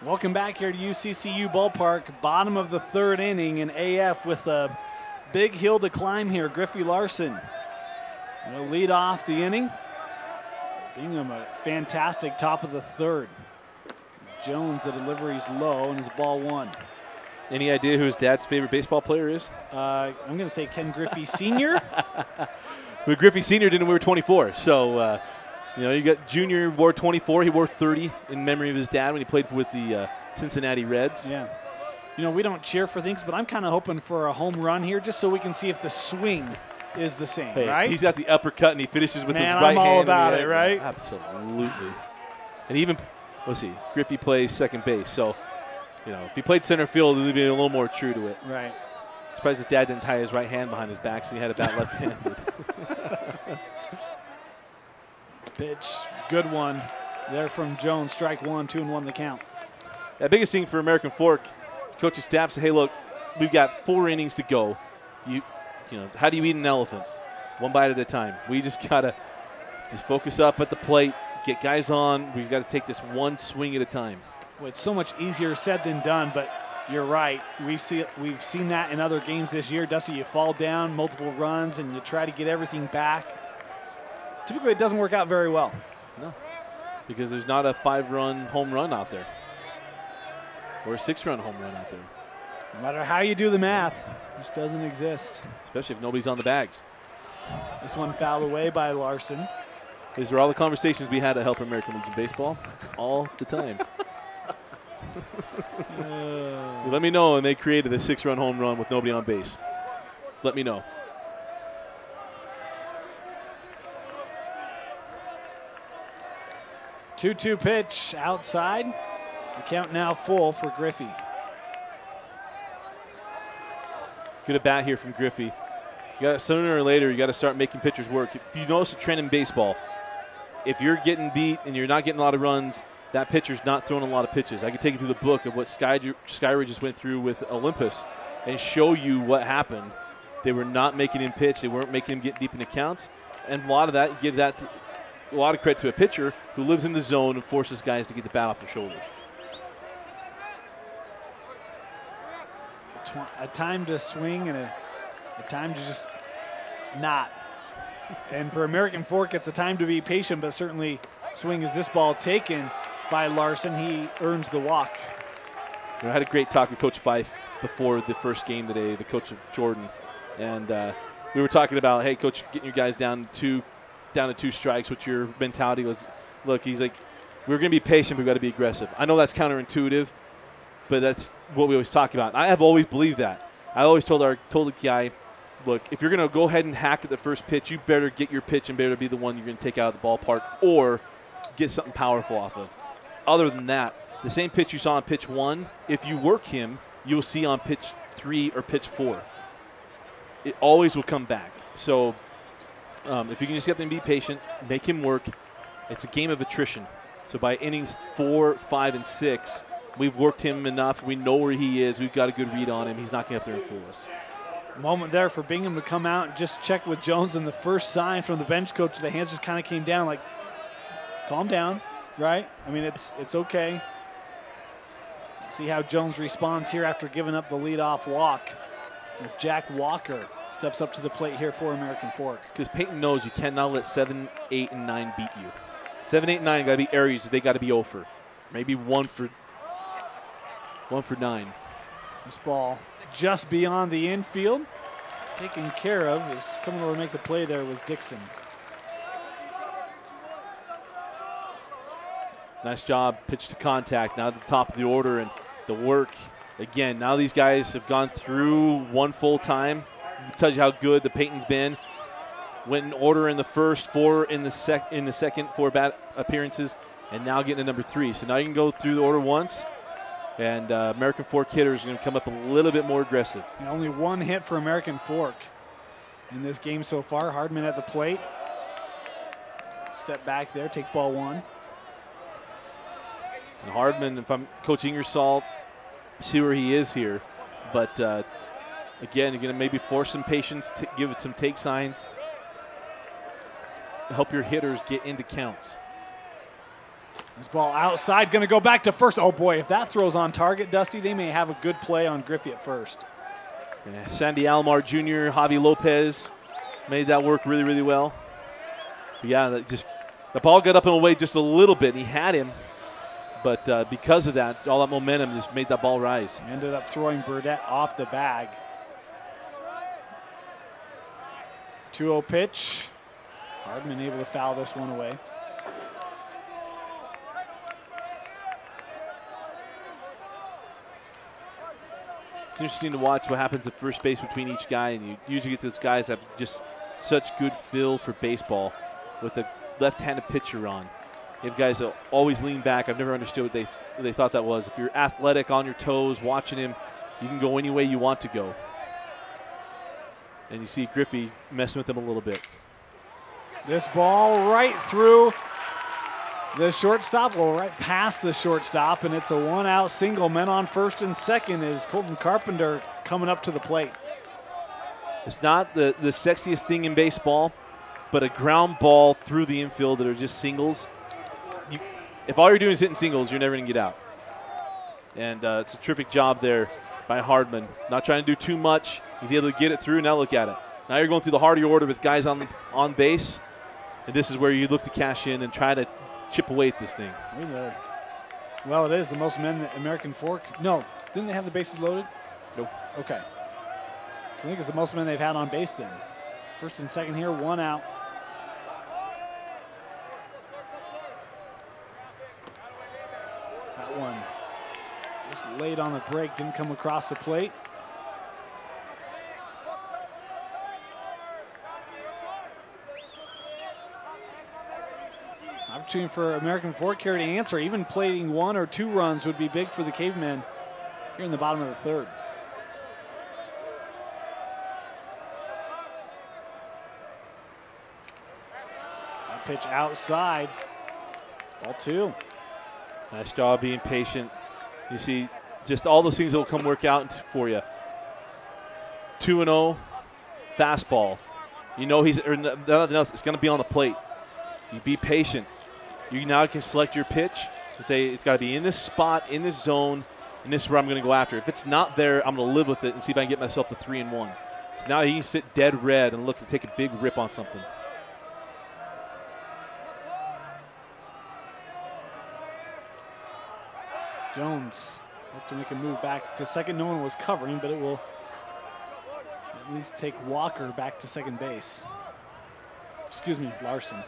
Welcome back here to UCCU Ballpark. Bottom of the third inning in AF with a big hill to climb here. Griffey Larson will lead off the inning. Bingham a fantastic top of the third. Jones, the delivery's low, and it's ball one. Any idea who his dad's favorite baseball player is? I'm going to say Ken Griffey Sr. Well, Griffey Sr. didn't wear 24, so you got Junior wore 24. He wore 30 in memory of his dad when he played with the Cincinnati Reds. Yeah. We don't cheer for things, but I'm kind of hoping for a home run here just so we can see if the swing is the same, right? He's got the uppercut, and he finishes with his right hand. I'm all about it, right? Absolutely. And even, let's see, Griffey plays second base, so if he played center field, he'd be a little more true to it. Right. Surprised his dad didn't tie his right hand behind his back, so he had a bat left-handed. Pitch, good one there from Jones. Strike one, 2-1 the count. The biggest thing for American Fork, coaching staff said, hey, look, we've got 4 innings to go. How do you eat an elephant? One bite at a time. We just got to focus up at the plate, get guys on. We've got to take this one swing at a time. Well, it's so much easier said than done, but you're right. We've seen that in other games this year. Dusty, you fall down, multiple runs, and you try to get everything back. Typically, it doesn't work out very well. No, because there's not a 5-run home run out there or a 6-run home run out there. No matter how you do the math, it just doesn't exist. Especially if nobody's on the bags. This one fouled away by Larson. These are all the conversations we had at Help American Legion Baseball all the time. Let me know when they created a 6-run home run with nobody on base. Let me know. Two-two pitch outside. The count now full for Griffey. Good at bat here from Griffey. You got sooner or later, you got to start making pitchers work. If you notice a trend in baseball, if you're getting beat and you're not getting a lot of runs, that pitcher's not throwing a lot of pitches. I could take you through the book of what Skyridge just went through with Olympus and show you what happened. They were not making him pitch. They weren't making him get deep in the counts. And a lot of that, give that a lot of credit to a pitcher who lives in the zone and forces guys to get the bat off their shoulder. A time to swing and a time to just not. And for American Fork, it's a time to be patient, but certainly swing as this ball taken by Larson. He earns the walk. I had a great talk with Coach Fife before the first game today, the coach of Jordan. And we were talking about, hey, Coach, getting your guys down to 2 strikes. What your mentality was. Look, he's like, we're going to be patient. We've got to be aggressive. I know that's counterintuitive, but that's what we always talk about. I have always believed that. I always told the guy, look, if you're going to go ahead and hack at the first pitch, you better get your pitch and better be the one you're going to take out of the ballpark or get something powerful off of. Other than that, the same pitch you saw on pitch 1, if you work him, you'll see on pitch 3 or pitch 4. It always will come back. So if you can just get him and be patient, make him work, it's a game of attrition. So by innings 4, 5, and 6, we've worked him enough. We know where he is. We've got a good read on him. He's not going to get up there and fool us. Moment there for Bingham to come out and just check with Jones, and the first sign from the bench coach, the hands just kind of came down like, calm down, right? I mean, it's okay. See how Jones responds here after giving up the leadoff walk as Jack Walker steps up to the plate here for American Forks. Because Peyton knows you cannot let 7, 8, and 9 beat you. 7, 8, and 9 got to be areas that they got to be over. Maybe 1 for 9. This ball just beyond the infield. Taken care of. Is coming over to make the play there was Dixon. Nice job, pitch to contact, now at the top of the order, and the work. Again, now these guys have gone through 1 full time. It tells you how good the Peyton's been. Went in order in the first, 4 in the second, 4 bat appearances, and now getting to number 3. So now you can go through the order once, and American Fork hitters are going to come up a little bit more aggressive. And only 1 hit for American Fork in this game so far. Hardman at the plate. Step back there, take ball 1. And Hardman, if I'm Coach Ingersoll, see where he is here. But, again, you're going to maybe force some patience, give it some take signs, help your hitters get into counts. This ball outside, going to go back to first. Oh boy, if that throws on target, Dusty, they may have a good play on Griffey at first. Yeah, Sandy Alomar Jr., Javi Lopez made that work really, really well. But yeah, the ball got up and away just a little bit. He had him, but because of that, all that momentum just made that ball rise. Ended up throwing Burdette off the bag. 2-0 pitch. Hardman able to foul this one away. It's interesting to watch what happens at first base between each guy, and you usually get those guys that have just such good feel for baseball with a left-handed pitcher on. You have guys that always lean back. I've never understood what they thought that was. If you're athletic, on your toes, watching him, you can go any way you want to go. And you see Griffey messing with him a little bit. This ball right through the shortstop, well, right past the shortstop, and it's a one-out single. Men on first and second is Colton Carpenter coming up to the plate. It's not the sexiest thing in baseball, but a ground ball through the infield that are just singles. If all you're doing is hitting singles, you're never going to get out. And it's a terrific job there by Hardman. Not trying to do too much. He's able to get it through. Now look at it. Now you're going through the heart of your order with guys on base, and this is where you look to cash in and try to chip away at this thing. Well, it is the most men that American Fork. No, didn't they have the bases loaded? Nope. Okay. So I think it's the most men they've had on base then. First and second here, one out. That one just laid on the break, didn't come across the plate. Opportunity for American Fork here to answer. Even playing 1 or 2 runs would be big for the Cavemen here in the bottom of the third. That pitch outside. Ball 2. Nice job being patient. You see just all those things that will come work out for you. 2-0, fastball. You know he's, or nothing else, it's going to be on the plate. You be patient. You now can select your pitch and say it's got to be in this spot, in this zone, and this is where I'm going to go after. If it's not there, I'm going to live with it and see if I can get myself to 3-1. So now he can sit dead red and look and take a big rip on something. Jones hope to make a move back to second. No one was covering, but it will at least take Walker back to second base. Excuse me, Larson.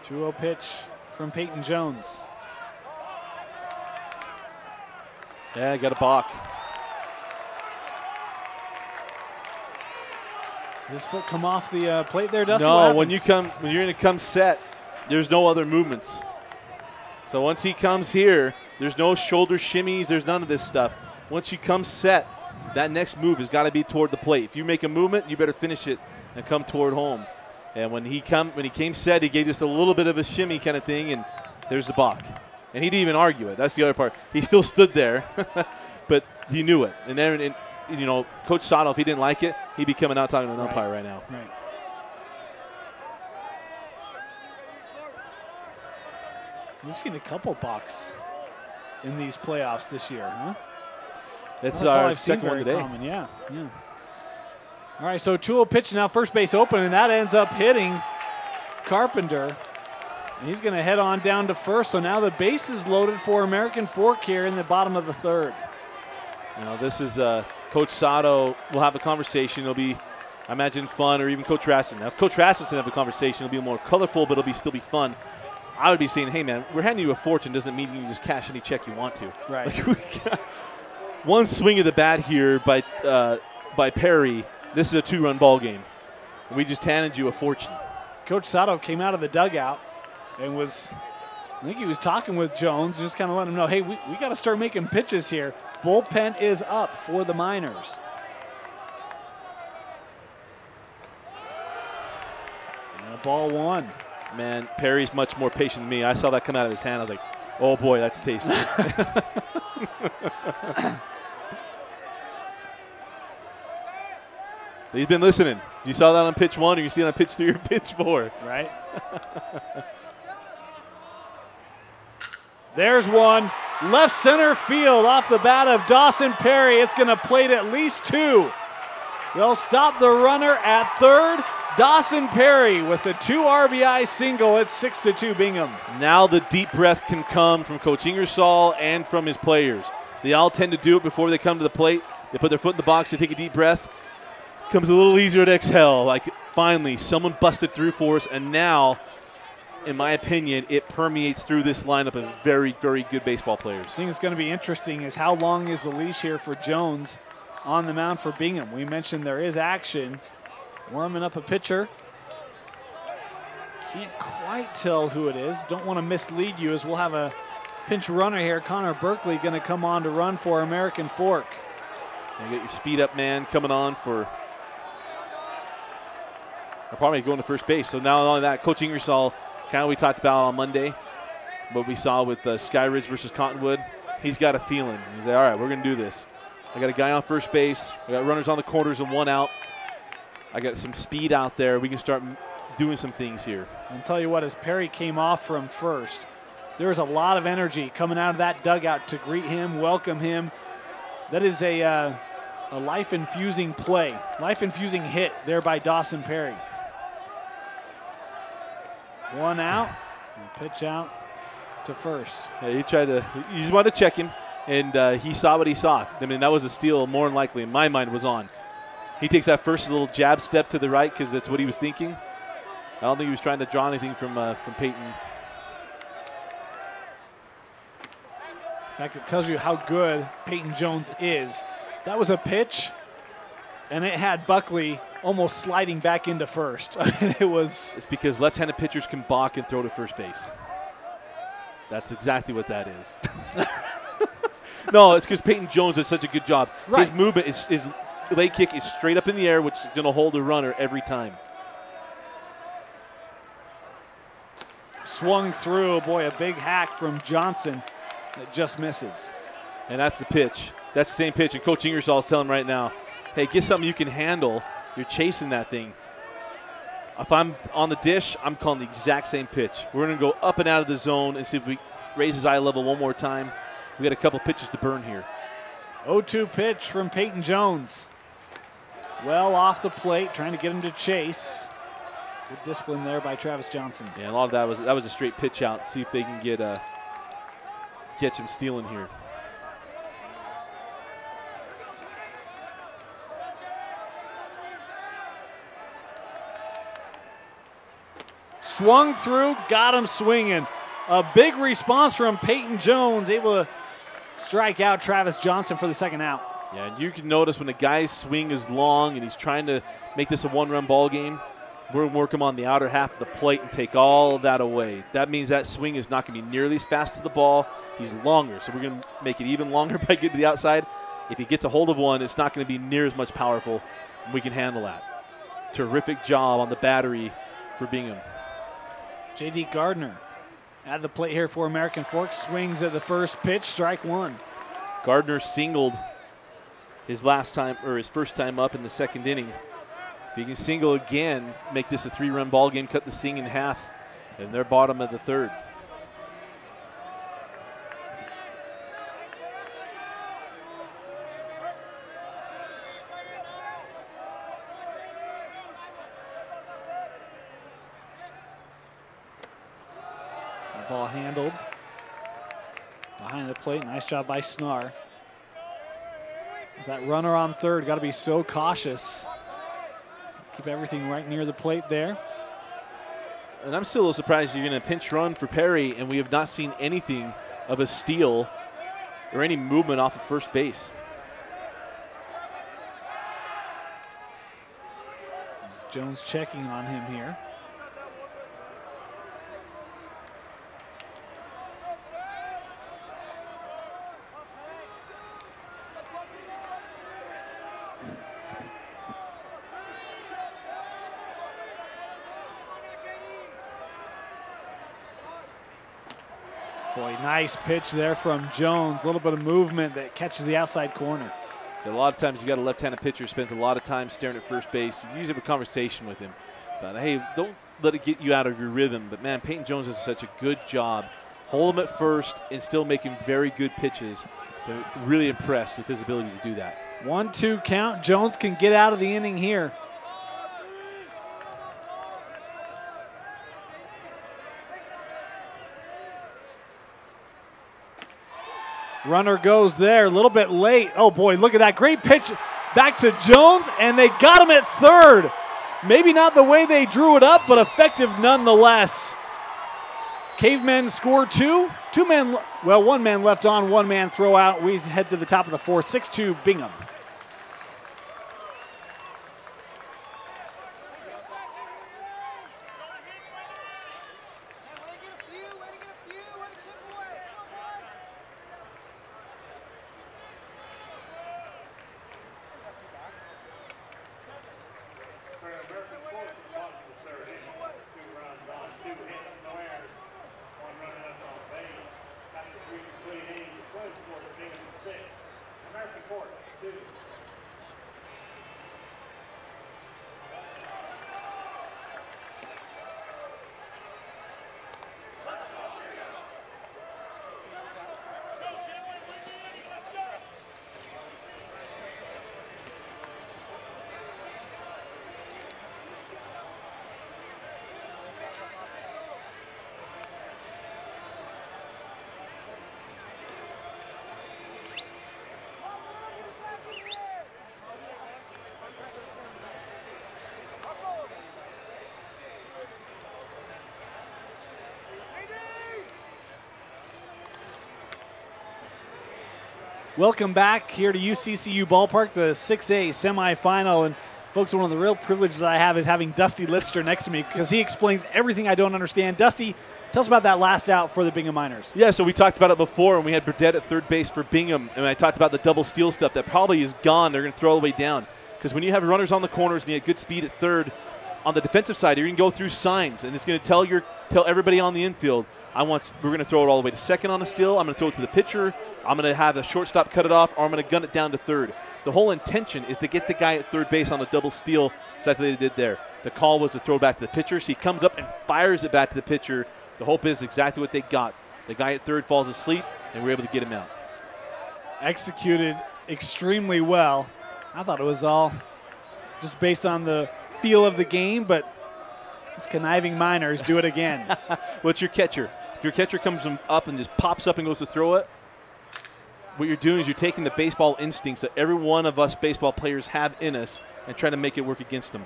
Two-0 pitch from Peyton Jones. Yeah, got a balk. Does his foot come off the plate there, Dusty? No, when you're going to come set, there's no other movements. So once he comes here, there's no shoulder shimmies. There's none of this stuff. Once you come set, that next move has got to be toward the plate. If you make a movement, you better finish it and come toward home. And when he came set, he gave just a little bit of a shimmy kind of thing, and there's the balk. And he didn't even argue it. That's the other part. He still stood there, but he knew it. And then, you know, Coach Sato, if he didn't like it, he'd be coming out talking to an umpire right now. Right. We've seen a couple balks in these playoffs this year, huh? That's our second one today. Common. Yeah. All right, so 2-0 pitch now, first base open, and that ends up hitting Carpenter. And he's going to head on down to first. So now the base is loaded for American Fork here in the bottom of the third. Now this is Coach Sato will have a conversation. It'll be, I imagine, fun, or even Coach Rasmussen. Now if Coach Rasmussen have a conversation, it'll be more colorful, but it'll still be fun. I would be saying, hey, man, we're handing you a fortune doesn't mean you can just cash any check you want to. Right. Like, we got one swing of the bat here by Perry. This is a 2-run ball game. We just handed you a fortune. Coach Sato came out of the dugout and I think he was talking with Jones, just kind of letting him know, hey, we got to start making pitches here. Bullpen is up for the Miners. And a ball 1. Man, Perry's much more patient than me. I saw that come out of his hand. I was like, oh, boy, that's tasty. He's been listening. You saw that on pitch 1, or you see it on pitch 3 or pitch 4. Right. There's one. Left center field off the bat of Dawson Perry. It's going to plate at least 2. They'll stop the runner at third. Dawson Perry with a 2 RBI single. It's 6-2 Bingham. Now the deep breath can come from Coach Ingersoll and from his players. They all tend to do it before they come to the plate. They put their foot in the box, they take a deep breath. Comes a little easier to exhale. Like, finally, someone busted through for us, and now, in my opinion, it permeates through this lineup of very, very good baseball players. I think it's going to be interesting is how long is the leash here for Jones on the mound for Bingham. We mentioned there is action. Warming up a pitcher. Can't quite tell who it is. Don't want to mislead you as we'll have a pinch runner here. Connor Berkeley going to come on to run for American Fork. You get your speed up man coming on for probably going to first base. So now not only that, Coach Ingersoll, kind of we talked about on Monday, what we saw with Skyridge versus Cottonwood, he's got a feeling. He's like, all right, we're going to do this. I got a guy on first base. I got runners on the corners and 1 out. I got some speed out there. We can start doing some things here. I'll tell you what, as Perry came off from first, there was a lot of energy coming out of that dugout to greet him, welcome him. That is a life-infusing play, life-infusing hit there by Dawson Perry. 1 out, and pitch out to first. Yeah, he just wanted to check him, and he saw what he saw. I mean, that was a steal more than likely. In my mind, was on. He takes that first little jab step to the right because that's what he was thinking. I don't think he was trying to draw anything from Peyton. In fact, it tells you how good Peyton Jones is. That was a pitch, and it had Buckley almost sliding back into first. It's because left-handed pitchers can balk and throw to first base. That's exactly what that is. No, it's because Peyton Jones does such a good job. Right. His movement his leg kick is straight up in the air, which is going to hold a runner every time. Swung through, boy, a big hack from Johnson that just misses. And that's the pitch. That's the same pitch, and Coach Ingersoll is telling him right now, hey, get something you can handle. You're chasing that thing. If I'm on the dish, I'm calling the exact same pitch. We're going to go up and out of the zone and see if we raise his eye level one more time. We got a couple pitches to burn here. 0-2 pitch from Peyton Jones. Well off the plate, trying to get him to chase. Good discipline there by Travis Johnson. Yeah, a lot of that was a straight pitch out. See if they can catch him stealing here. Swung through, got him swinging. A big response from Peyton Jones, able to strike out Travis Johnson for the second out. Yeah, and you can notice when the guy's swing is long and he's trying to make this a one-run ball game, we're going to work him on the outer half of the plate and take all of that away. That means that swing is not going to be nearly as fast to the ball. He's longer, so we're going to make it even longer by getting to the outside. If he gets a hold of one, it's not going to be near as much powerful. We can handle that. Terrific job on the battery for Bingham. J.D. Gardner at the plate here for American Fork. Swings at the first pitch, strike 1. Gardner singled his first time up in the second inning. If he can single again, make this a 3-run ball game, cut the Sing in half, and they're bottom of the third. Ball handled behind the plate. Nice job by Snar. With that runner on third, got to be so cautious. Keep everything right near the plate there. And I'm still a little surprised you're going to pinch run for Perry, and we have not seen anything of a steal or any movement off of first base. Jones checking on him here. Boy, nice pitch there from Jones. A little bit of movement that catches the outside corner. A lot of times you got a left-handed pitcher who spends a lot of time staring at first base. You usually have a conversation with him about, hey, don't let it get you out of your rhythm. But, man, Peyton Jones does such a good job. Hold him at first and still making very good pitches. They're really impressed with his ability to do that. 1-2 count. Jones can get out of the inning here. Runner goes there, a little bit late. Oh boy, look at that great pitch back to Jones, and they got him at third. Maybe not the way they drew it up, but effective nonetheless. Cavemen score two. One man left on, one man throw out. We head to the top of the fourth, 6-2 Bingham. Welcome back here to UCCU Ballpark, the 6A semifinal. And folks, one of the real privileges I have is having Dusty Litster next to me because he explains everything I don't understand. Dusty, tell us about that last out for the Bingham Miners. Yeah, so we talked about it before, and we had Burdett at third base for Bingham, and I talked about the double steal stuff that probably is gone. They're going to throw all the way down because when you have runners on the corners and you have good speed at third, on the defensive side, you're going to go through signs, and it's going to tell everybody on the infield, we're going to throw it all the way to second on a steal. I'm going to throw it to the pitcher. I'm going to have the shortstop cut it off, or I'm going to gun it down to third. The whole intention is to get the guy at third base on a double steal, exactly what they did there. The call was to throw it back to the pitcher, so he comes up and fires it back to the pitcher. The hope is exactly what they got. The guy at third falls asleep, and we're able to get him out. Executed extremely well. I thought it was all just based on the feel of the game, but these conniving Miners do it again. What's your catcher? If your catcher comes up and just pops up and goes to throw it, what you're doing is you're taking the baseball instincts that every one of us baseball players have in us and trying to make it work against them.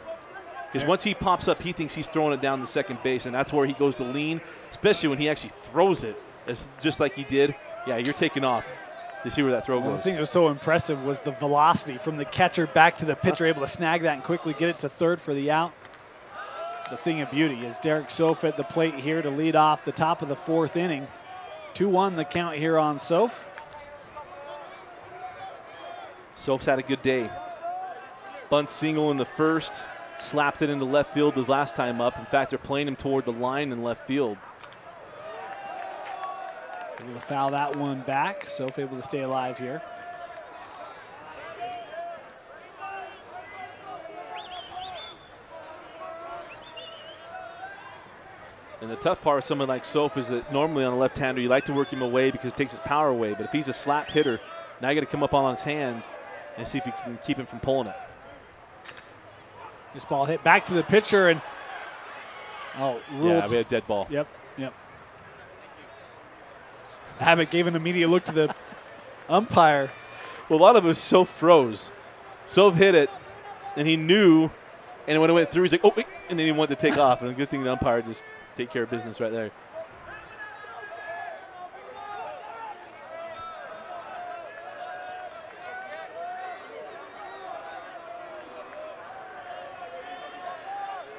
Because once he pops up, he thinks he's throwing it down the second base, and that's where he goes to lean, especially when he actually throws it, just like he did. Yeah, you're taking off to see where that throw goes. The thing that was so impressive was the velocity from the catcher back to the pitcher, able to snag that and quickly get it to third for the out. It's a thing of beauty as Derek Soph at the plate here to lead off the top of the fourth inning. 2-1 the count here on Soph. Soph's had a good day. Bunt single in the first, slapped it into left field his last time up. In fact, they're playing him toward the line in left field. Able to foul that one back. Soph able to stay alive here. And the tough part with someone like Soph is that normally on a left-hander, you like to work him away because it takes his power away. But if he's a slap hitter, now you got to come up on his hands and see if you can keep him from pulling it. This ball hit back to the pitcher and ruled. Yeah, we had a dead ball. Yep. Abbott gave an immediate look to the umpire. Well, a lot of it was Soph froze. Soph hit it, and he knew, and when it went through, he's like, oh, wait, and then he wanted to take off. And a good thing the umpire just take care of business right there.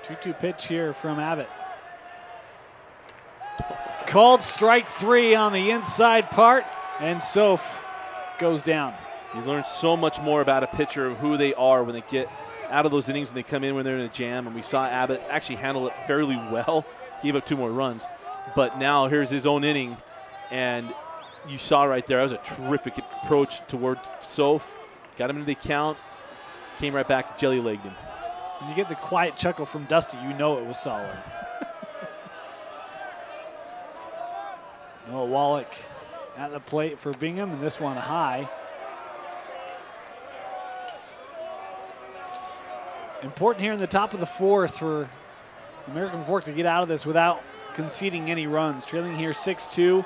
Two-two pitch here from Abbott. Called strike three on the inside part, and Soph goes down. You learn so much more about a pitcher of who they are when they get out of those innings and they come in when they're in a jam. And we saw Abbott actually handle it fairly well. Gave up 2 more runs. But now here's his own inning, And you saw right there, that was a terrific approach toward Soph. Got him into the count, came right back, jelly-legged him. When you get the quiet chuckle from Dusty, you know it was solid. Noah Wallach at the plate for Bingham, and this one high. Important here in the top of the fourth for American Fork to get out of this without conceding any runs. Trailing here 6-2.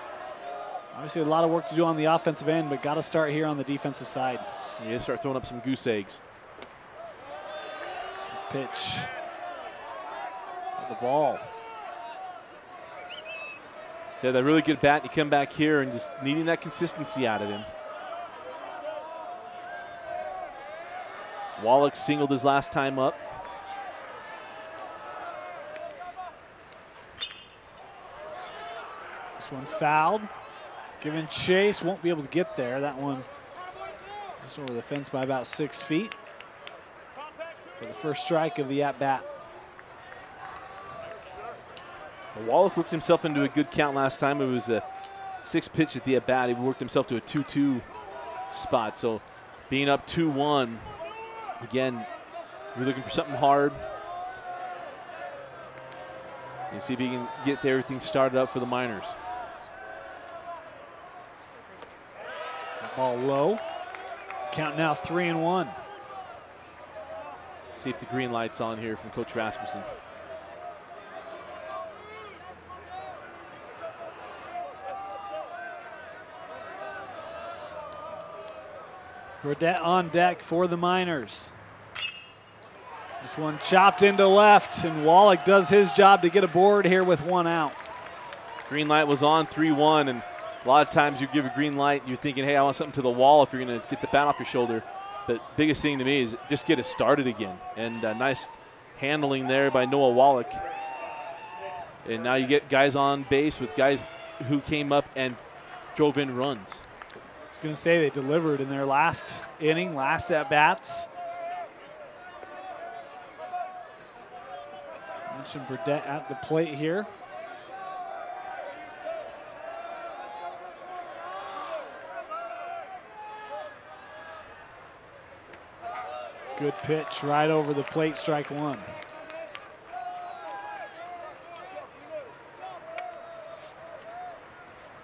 Obviously a lot of work to do on the offensive end, but got to start here on the defensive side. Yeah, start throwing up some goose eggs. Pitch. The ball. So that really good bat. You come back here and just needing that consistency out of him. Wallach singled his last time up. This one fouled. Giving chase, won't be able to get there. That one just over the fence by about 6 feet for the first strike of the at-bat. Wallach worked himself into a good count last time. It was a 6 pitch at the at-bat. He worked himself to a 2-2 spot. So being up 2-1, again, we're looking for something hard. And see if he can get everything started up for the Miners. Ball low. Count now 3-1. See if the green light's on here from Coach Rasmussen. Burdette on deck for the Miners. This one chopped into left, and Wallach does his job to get aboard here with one out. Green light was on, 3-1, and a lot of times you give a green light, you're thinking, hey, I want something to the wall if you're going to get the bat off your shoulder. But biggest thing to me is just get it started again. And nice handling there by Noah Wallach. And now you get guys on base with guys who came up and drove in runs. I was going to say they delivered in their last inning, last at-bats. Mentioned Burdette at the plate here. Good pitch right over the plate, strike one.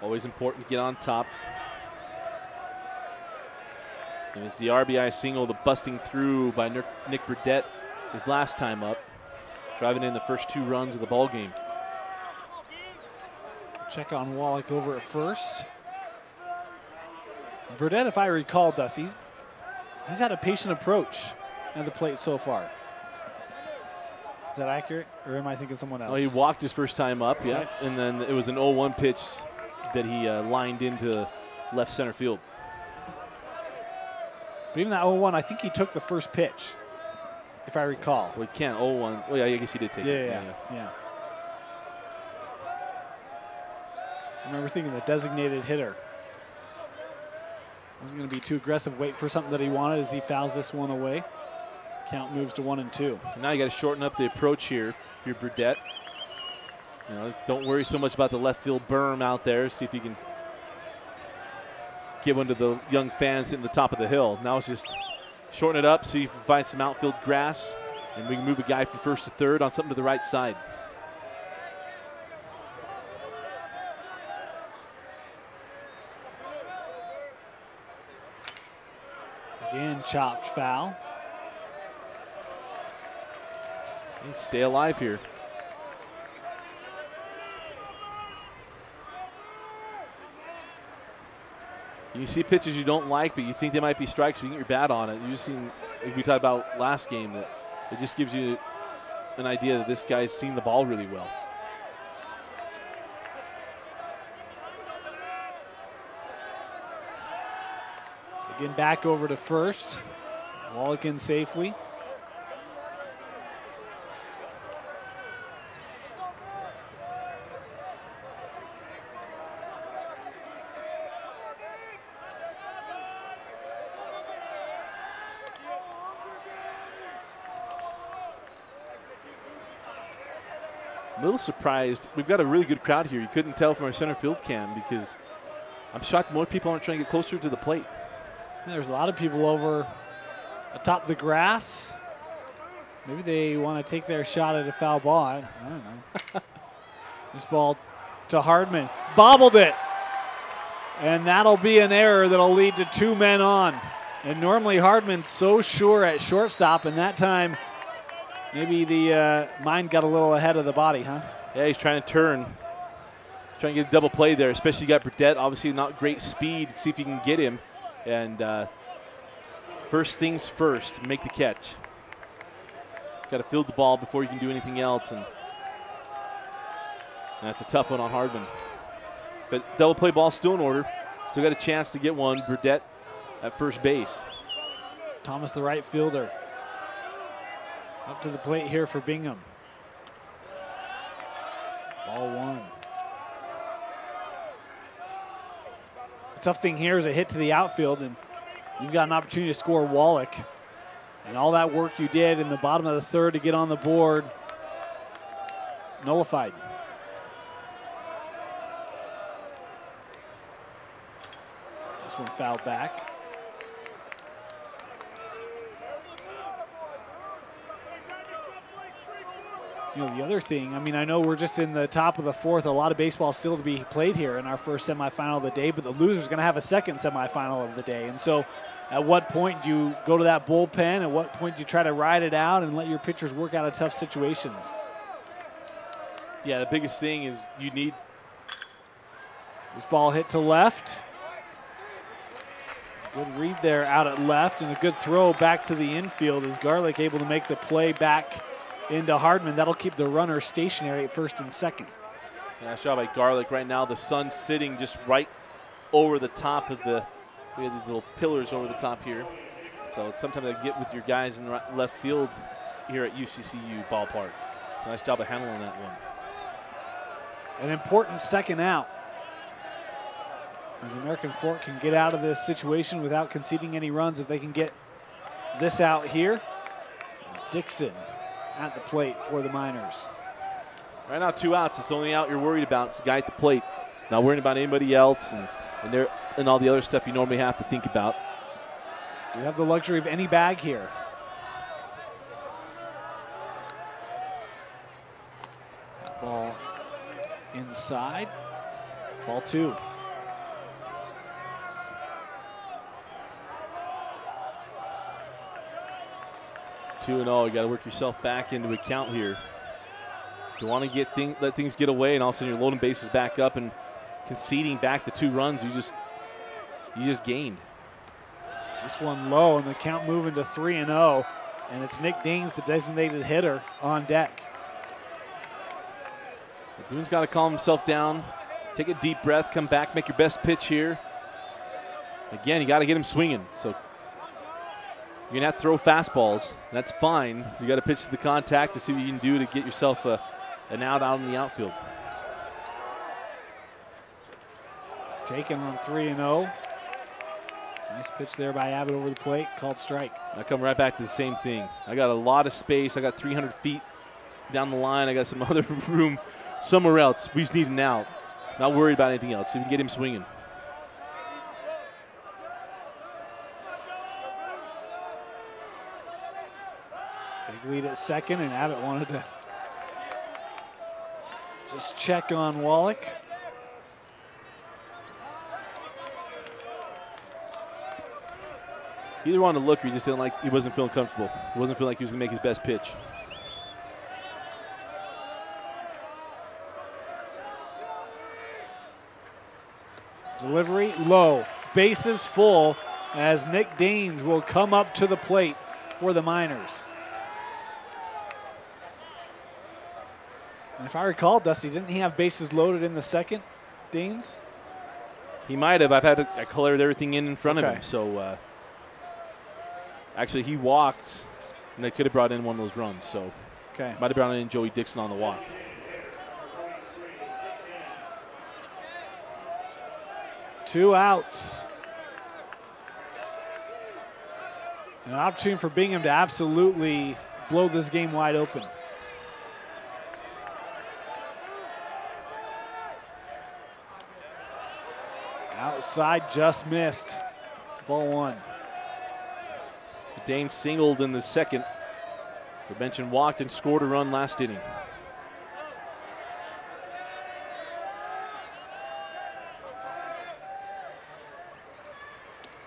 Always important to get on top. It was the RBI single, the busting through by Nick Burdette his last time up, driving in the first 2 runs of the ball game. Check on Wallach over at first. Burdette, if I recall, Dusty, he's had a patient approach at the plate so far. Is that accurate, or am I thinking someone else? Oh, he walked his first time up, yeah, okay. And then it was an 0-1 pitch that he lined into left center field. But even that 0-1, I think he took the first pitch, if I recall. Well, he can't 0-1. Well, yeah, I guess he did take it. Yeah. I remember thinking the designated hitter wasn't going to be too aggressive, wait for something that he wanted as he fouls this one away. Count moves to 1-2. Now you got to shorten up the approach here if you're Burdette. You know, don't worry so much about the left field berm out there. See if you can get one to the young fans sitting at the top of the hill. Now it's just shorten it up, see if you can find some outfield grass, and we can move a guy from first to third on something to the right side. Again, chopped foul. Stay alive here. You see pitches you don't like, but you think they might be strikes, so you get your bat on it. You just seen, like we talked about last game, that it just gives you an idea that this guy's seen the ball really well. Again, back over to first. Wallach in safely. A little surprised. We've got a really good crowd here. You couldn't tell from our center field cam because I'm shocked more people aren't trying to get closer to the plate. There's a lot of people over atop the grass. Maybe they want to take their shot at a foul ball. I don't know. This ball to Hardman. Bobbled it. And that'll be an error that'll lead to 2 men on. And normally Hardman's so sure at shortstop, and that time maybe the mind got a little ahead of the body, huh? Yeah, he's trying to turn. Trying to get a double play there, especially you got Burdette. Obviously not great speed. See if you can get him. And first things first, make the catch. Got to field the ball before you can do anything else. And that's a tough one on Hardman. But double play ball still in order. Still got a chance to get one. Burdette at first base. Thomas, the right fielder. Up to the plate here for Bingham. Ball 1. The tough thing here is a hit to the outfield, and you've got an opportunity to score Wallach. And all that work you did in the bottom of the third to get on the board, nullified. This one fouled back. You know, the other thing, I mean, I know we're just in the top of the fourth. A lot of baseball still to be played here in our first semifinal of the day, but the loser's going to have a second semifinal of the day. And so at what point do you go to that bullpen? At what point do you try to ride it out and let your pitchers work out of tough situations? Yeah, the biggest thing is you need. This ball hit to left. Good read there out at left, and a good throw back to the infield. Is Garlick able to make the play back into Hardman? That'll keep the runner stationary at first and second. Nice job by Garlick. Right now the sun's sitting just right over the top of the, we have these little pillars over the top here. So it's sometimes I get with your guys in left field here at UCCU ballpark. So nice job of handling that one. An important second out, as American Fork can get out of this situation without conceding any runs. If they can get this out here, it's Dixon at the plate for the Miners. Right now 2 outs. It's the only out you're worried about. It's the guy at the plate. Not worrying about anybody else and all the other stuff you normally have to think about. You have the luxury of any bag here. Ball inside. Ball 2. Two and all. You got to work yourself back into account here. You want to let things get away, and all of a sudden you're loading bases back up and conceding back the 2 runs you just gained. This one low, and the count moving to 3-0, and it's Nick Daines, the designated hitter, on deck. Boone's got to calm himself down, take a deep breath, come back, make your best pitch here. Again, you got to get him swinging. So you're going to have to throw fastballs. That's fine. You got to pitch to the contact to see what you can do to get yourself an out in the outfield. Taken on 3-0. Nice pitch there by Abbott over the plate, called strike. I come right back to the same thing. I got a lot of space. I got 300 feet down the line. I got some other room somewhere else. We just need an out. Not worried about anything else. So we can get him swinging. Big lead at second, and Abbott wanted to just check on Wallach. He either wanted to look or he just didn't like, he wasn't feeling comfortable. He wasn't feeling like he was going to make his best pitch. Delivery low, bases full, as Nick Daines will come up to the plate for the Miners. And if I recall, Dusty, didn't he have bases loaded in the second, Daines? He might have. I colored everything in front of him. So actually he walked, and they could have brought in one of those runs. So might have brought in Joey Dixon on the walk. Two outs. An opportunity for Bingham to absolutely blow this game wide open. Outside, just missed. Ball one. Dane singled in the second. The bench walked and scored a run last inning.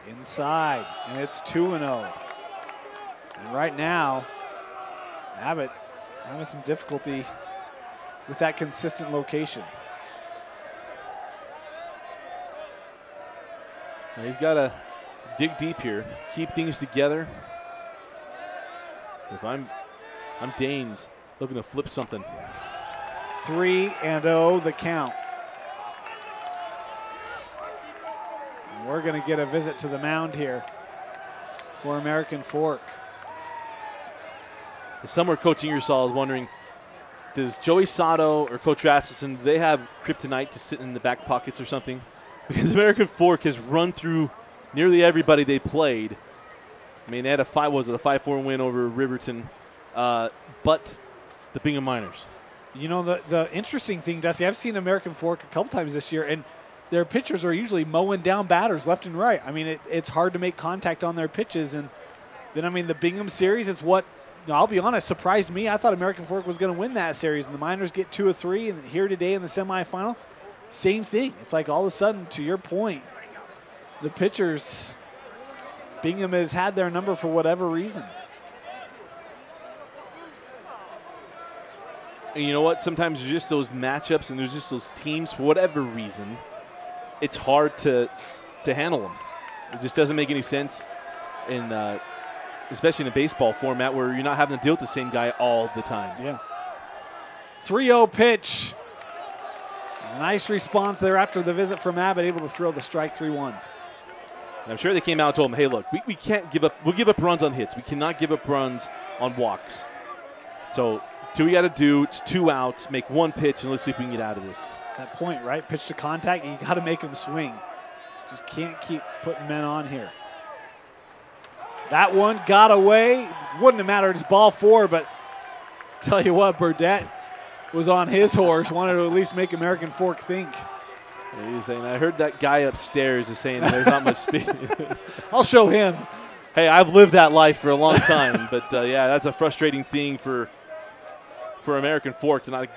Inside, and it's 2-0. And right now, Abbott having some difficulty with that consistent location. Now he's got to dig deep here, keep things together. If I'm Danes, looking to flip something. 3-0 the count. And we're going to get a visit to the mound here for American Fork. Somewhere Coach Ingersoll is wondering, does Joey Sato or Coach Rasmussen, do they have kryptonite to sit in the back pockets or something? Because American Fork has run through nearly everybody they played. I mean, they had a 5-4 win over Riverton, but the Bingham Miners. You know, the interesting thing, Dusty, I've seen American Fork a couple times this year, and their pitchers are usually mowing down batters left and right. I mean, it's hard to make contact on their pitches. And then, I mean, the Bingham series, it's what, I'll be honest, surprised me. I thought American Fork was going to win that series, and the Miners get 2 of 3, and here today in the semifinal, same thing. It's like all of a sudden, to your point, the pitchers, Bingham has had their number for whatever reason. And you know what? Sometimes there's just those matchups and there's just those teams, for whatever reason, it's hard to handle them. It just doesn't make any sense, especially in a baseball format where you're not having to deal with the same guy all the time. Yeah. 3-0 pitch. Nice response there after the visit from Abbott, able to throw the strike 3-1. And I'm sure they came out and told him, hey, look, we can't give up. We'll give up runs on hits. We cannot give up runs on walks. So what we got to do, it's 2 outs, make 1 pitch, and let's see if we can get out of this. It's that point, right? Pitch to contact, you got to make them swing. Just can't keep putting men on here. That one got away. Wouldn't have mattered. It's ball 4, but tell you what, Burdette was on his horse, wanted to at least make American Fork think. He was saying, I heard that guy upstairs is saying there's not much speed. I'll show him. Hey, I've lived that life for a long time, but yeah, that's a frustrating thing for American Fork to not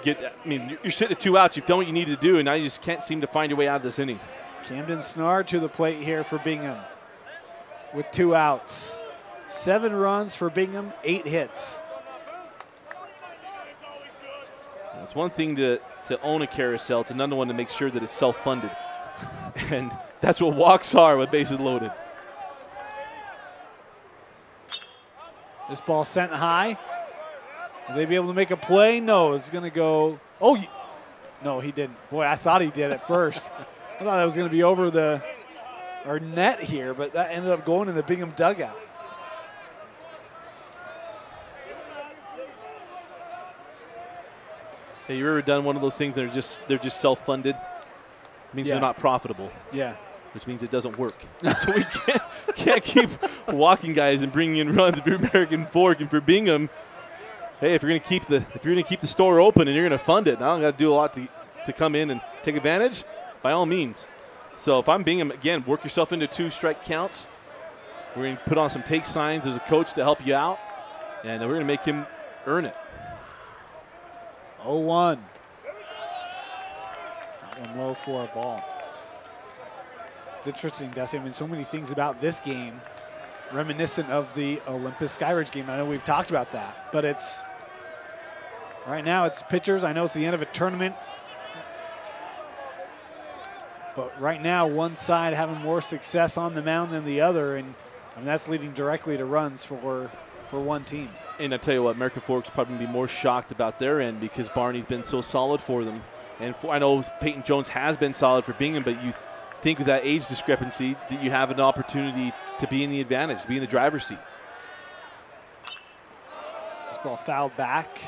get. I mean, you're sitting at 2 outs, you've done what you need to do, and now you just can't seem to find your way out of this inning. Camden Snar to the plate here for Bingham with 2 outs. 7 runs for Bingham, 8 hits. It's one thing to own a carousel. It's another one to make sure that it's self-funded. And that's what walks are with bases loaded. This ball sent high. Will they be able to make a play? No, it's going to go. Oh, no, he didn't. Boy, I thought he did at first. I thought that was going to be over our net here, but that ended up going in the Bingham dugout. Hey, you ever done one of those things that they're just self-funded? It means they're not profitable. Yeah. Which means it doesn't work. So we can't keep walking guys and bringing in runs for American Fork and for Bingham. Hey, if you're going to keep the store open and you're going to fund it, now I'm going to do a lot to come in and take advantage. By all means. So if I'm Bingham, again, work yourself into 2 strike counts. We're going to put on some take signs as a coach to help you out, and we're going to make him earn it. 0-1. That one low for a ball. It's interesting, Dusty. I mean, so many things about this game reminiscent of the Olympus Skyridge game. I know we've talked about that, but it's right now it's pitchers. I know it's the end of a tournament, but right now one side having more success on the mound than the other, and I mean, that's leading directly to runs for one team. And I tell you what, American Fork's probably going to be more shocked about their end because Barney's been so solid for them. And I know Peyton Jones has been solid for Bingham, but you think with that age discrepancy that you have an opportunity to be in the advantage, be in the driver's seat. This ball fouled back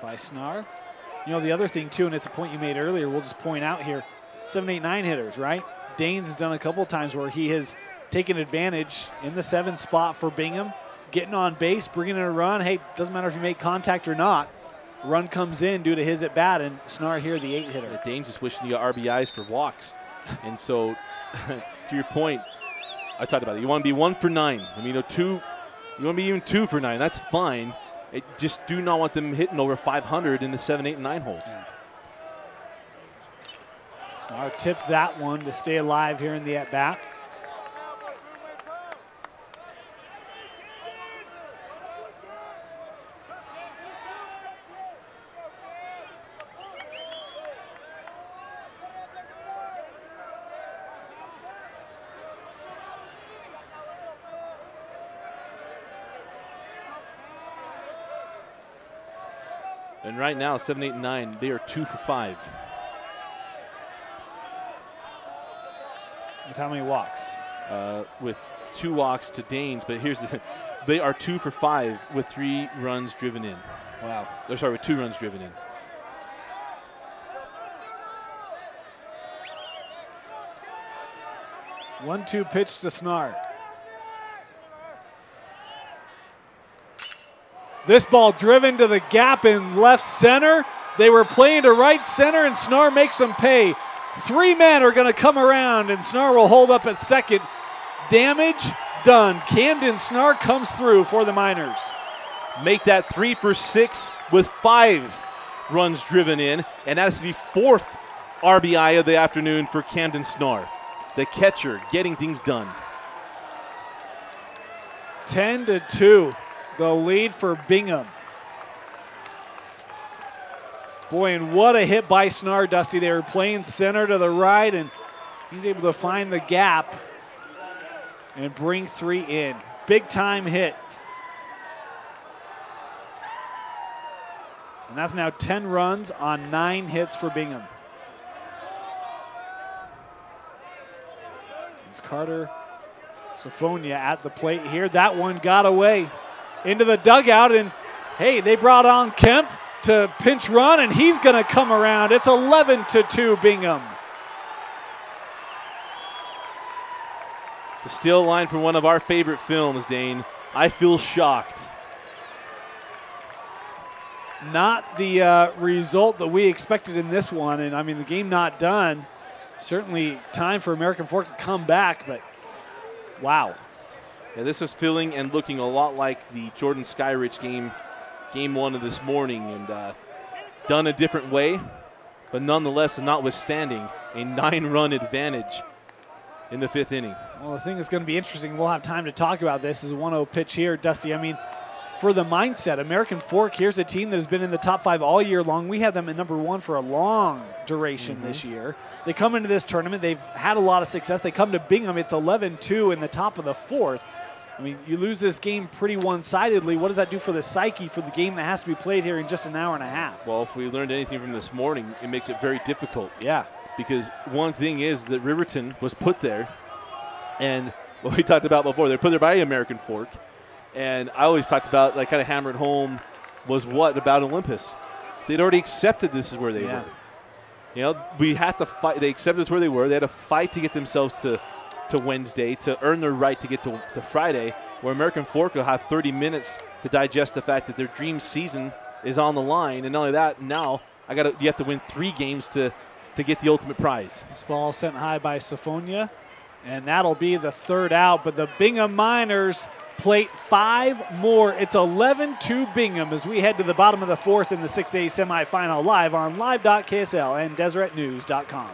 by Snar. You know, the other thing, too, and it's a point you made earlier, we'll just point out here, 7, 8, 9 hitters, right? Danes has done a couple of times where he has taken advantage in the 7 spot for Bingham, getting on base, bringing in a run. Hey, doesn't matter if you make contact or not. Run comes in due to his at-bat, and Snar here, the 8 hitter. Danes just wishing you got RBIs for walks. And so, to your point, I talked about it. You want to be 1 for 9. I mean, you want to be even 2 for 9. That's fine. Just do not want them hitting over 500 in the 7, 8, and 9 holes. Yeah. Snar tipped that one to stay alive here in the at-bat. And right now, 7, 8, and 9, they are 2 for 5. With how many walks? With 2 walks to Danes, but here's the they are 2 for 5 with 3 runs driven in. Wow. Oh, sorry, with 2 runs driven in. One-two pitch to Snar. This ball driven to the gap in left center. They were playing to right center, and Snar makes them pay. 3 men are going to come around, and Snar will hold up at second. Damage done. Camden Snar comes through for the Miners. Make that 3 for 6 with 5 runs driven in, and that's the 4th RBI of the afternoon for Camden Snar. The catcher getting things done. 10-2. The lead for Bingham. Boy, and what a hit by Snar, Dusty. They were playing center to the right, and he's able to find the gap and bring 3 in. Big time hit. And that's now 10 runs on 9 hits for Bingham. It's Carter Siphonia at the plate here. That one got away into the dugout, and hey, they brought on Kemp to pinch run, and he's going to come around. It's 11-2 Bingham. The still line from one of our favorite films, Dane. I feel shocked. Not the result that we expected in this one, and I mean, the game not done. Certainly time for American Fork to come back, but wow. Yeah, this is feeling and looking a lot like the Jordan Skyridge game 1 of this morning, and done a different way, but nonetheless, notwithstanding, a 9-run advantage in the 5th inning. Well, the thing that's going to be interesting, we'll have time to talk about this, is a 1-0 pitch here. Dusty, I mean, for the mindset, American Fork, here's a team that has been in the top 5 all year long. We had them at number 1 for a long duration this year. They come into this tournament. They've had a lot of success. They come to Bingham. It's 11-2 in the top of the 4th. I mean, you lose this game pretty one-sidedly. What does that do for the psyche for the game that has to be played here in just an hour and a half? Well, if we learned anything from this morning, it makes it very difficult. Yeah. Because one thing is that Riverton was put there, and what we talked about before, they're put there by American Fork. And I always talked about, like, kind of hammered home was what about Olympus? They'd already accepted this is where they were. You know, we had to fight. They accepted it's where they were. They had to fight to get themselves to Wednesday, to earn their right to get to Friday, where American Fork will have 30 minutes to digest the fact that their dream season is on the line. And not only that, now you have to win 3 games to get the ultimate prize. This ball sent high by Siphonia, and that'll be the 3rd out. But the Bingham Miners plate 5 more. It's 11-2 Bingham as we head to the bottom of the 4th in the 6A semifinal, live on live.ksl and deseretnews.com.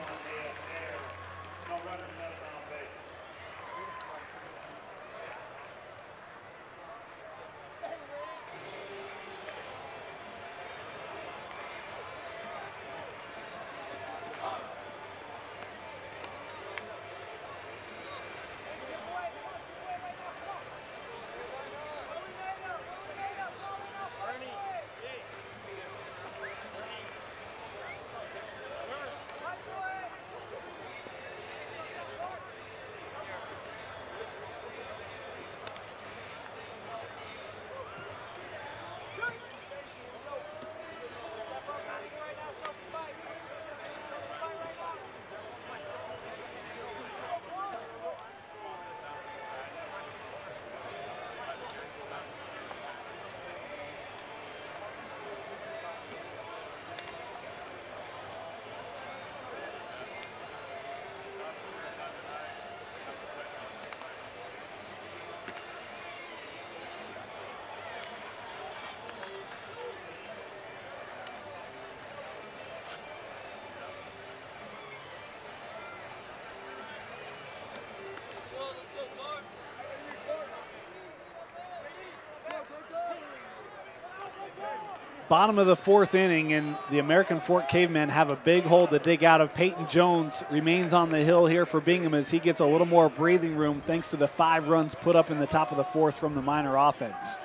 Bottom of the fourth inning, and the American Fork Cavemen have a big hole to dig out of. Peyton Jones remains on the hill here for Bingham as he gets a little more breathing room thanks to the 5 runs put up in the top of the fourth from the Miner offense.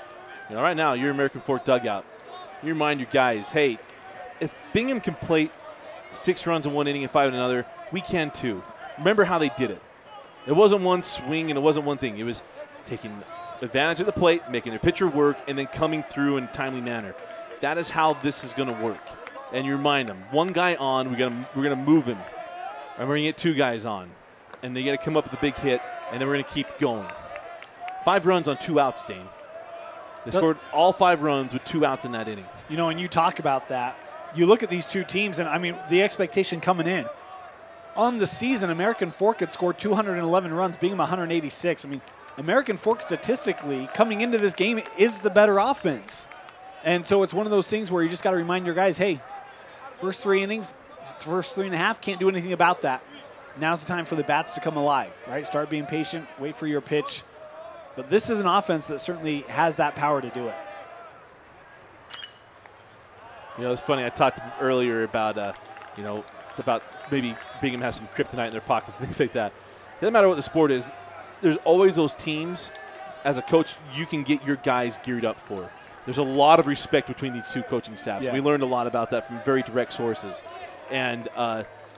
You know, right now, your American Fork dugout, you remind your guys, hey, if Bingham can play 6 runs in one inning and 5 in another, we can too. Remember how they did it. It wasn't one swing and it wasn't one thing. It was taking advantage of the plate, making their pitcher work, and then coming through in a timely manner. That is how this is going to work. And you remind them, one guy on, we're gonna move him. And we're going to get 2 guys on. And they got to come up with a big hit, and then we're going to keep going. 5 runs on 2 outs, Dane. They scored all 5 runs with 2 outs in that inning. You know, when you talk about that, you look at these 2 teams, and I mean, the expectation coming in. On the season, American Fork had scored 211 runs, Bingham 186. I mean, American Fork statistically, coming into this game, is the better offense. And so it's one of those things where you just got to remind your guys, hey, first 3 innings, first 3.5, can't do anything about that. Now's the time for the bats to come alive, right? Start being patient, wait for your pitch. But this is an offense that certainly has that power to do it. You know, it's funny. I talked earlier about, about maybe Bingham has some kryptonite in their pockets, things like that. It doesn't matter what the sport is. There's always those teams, as a coach, you can get your guys geared up for. There's a lot of respect between these 2 coaching staffs. Yeah. We learned a lot about that from very direct sources. And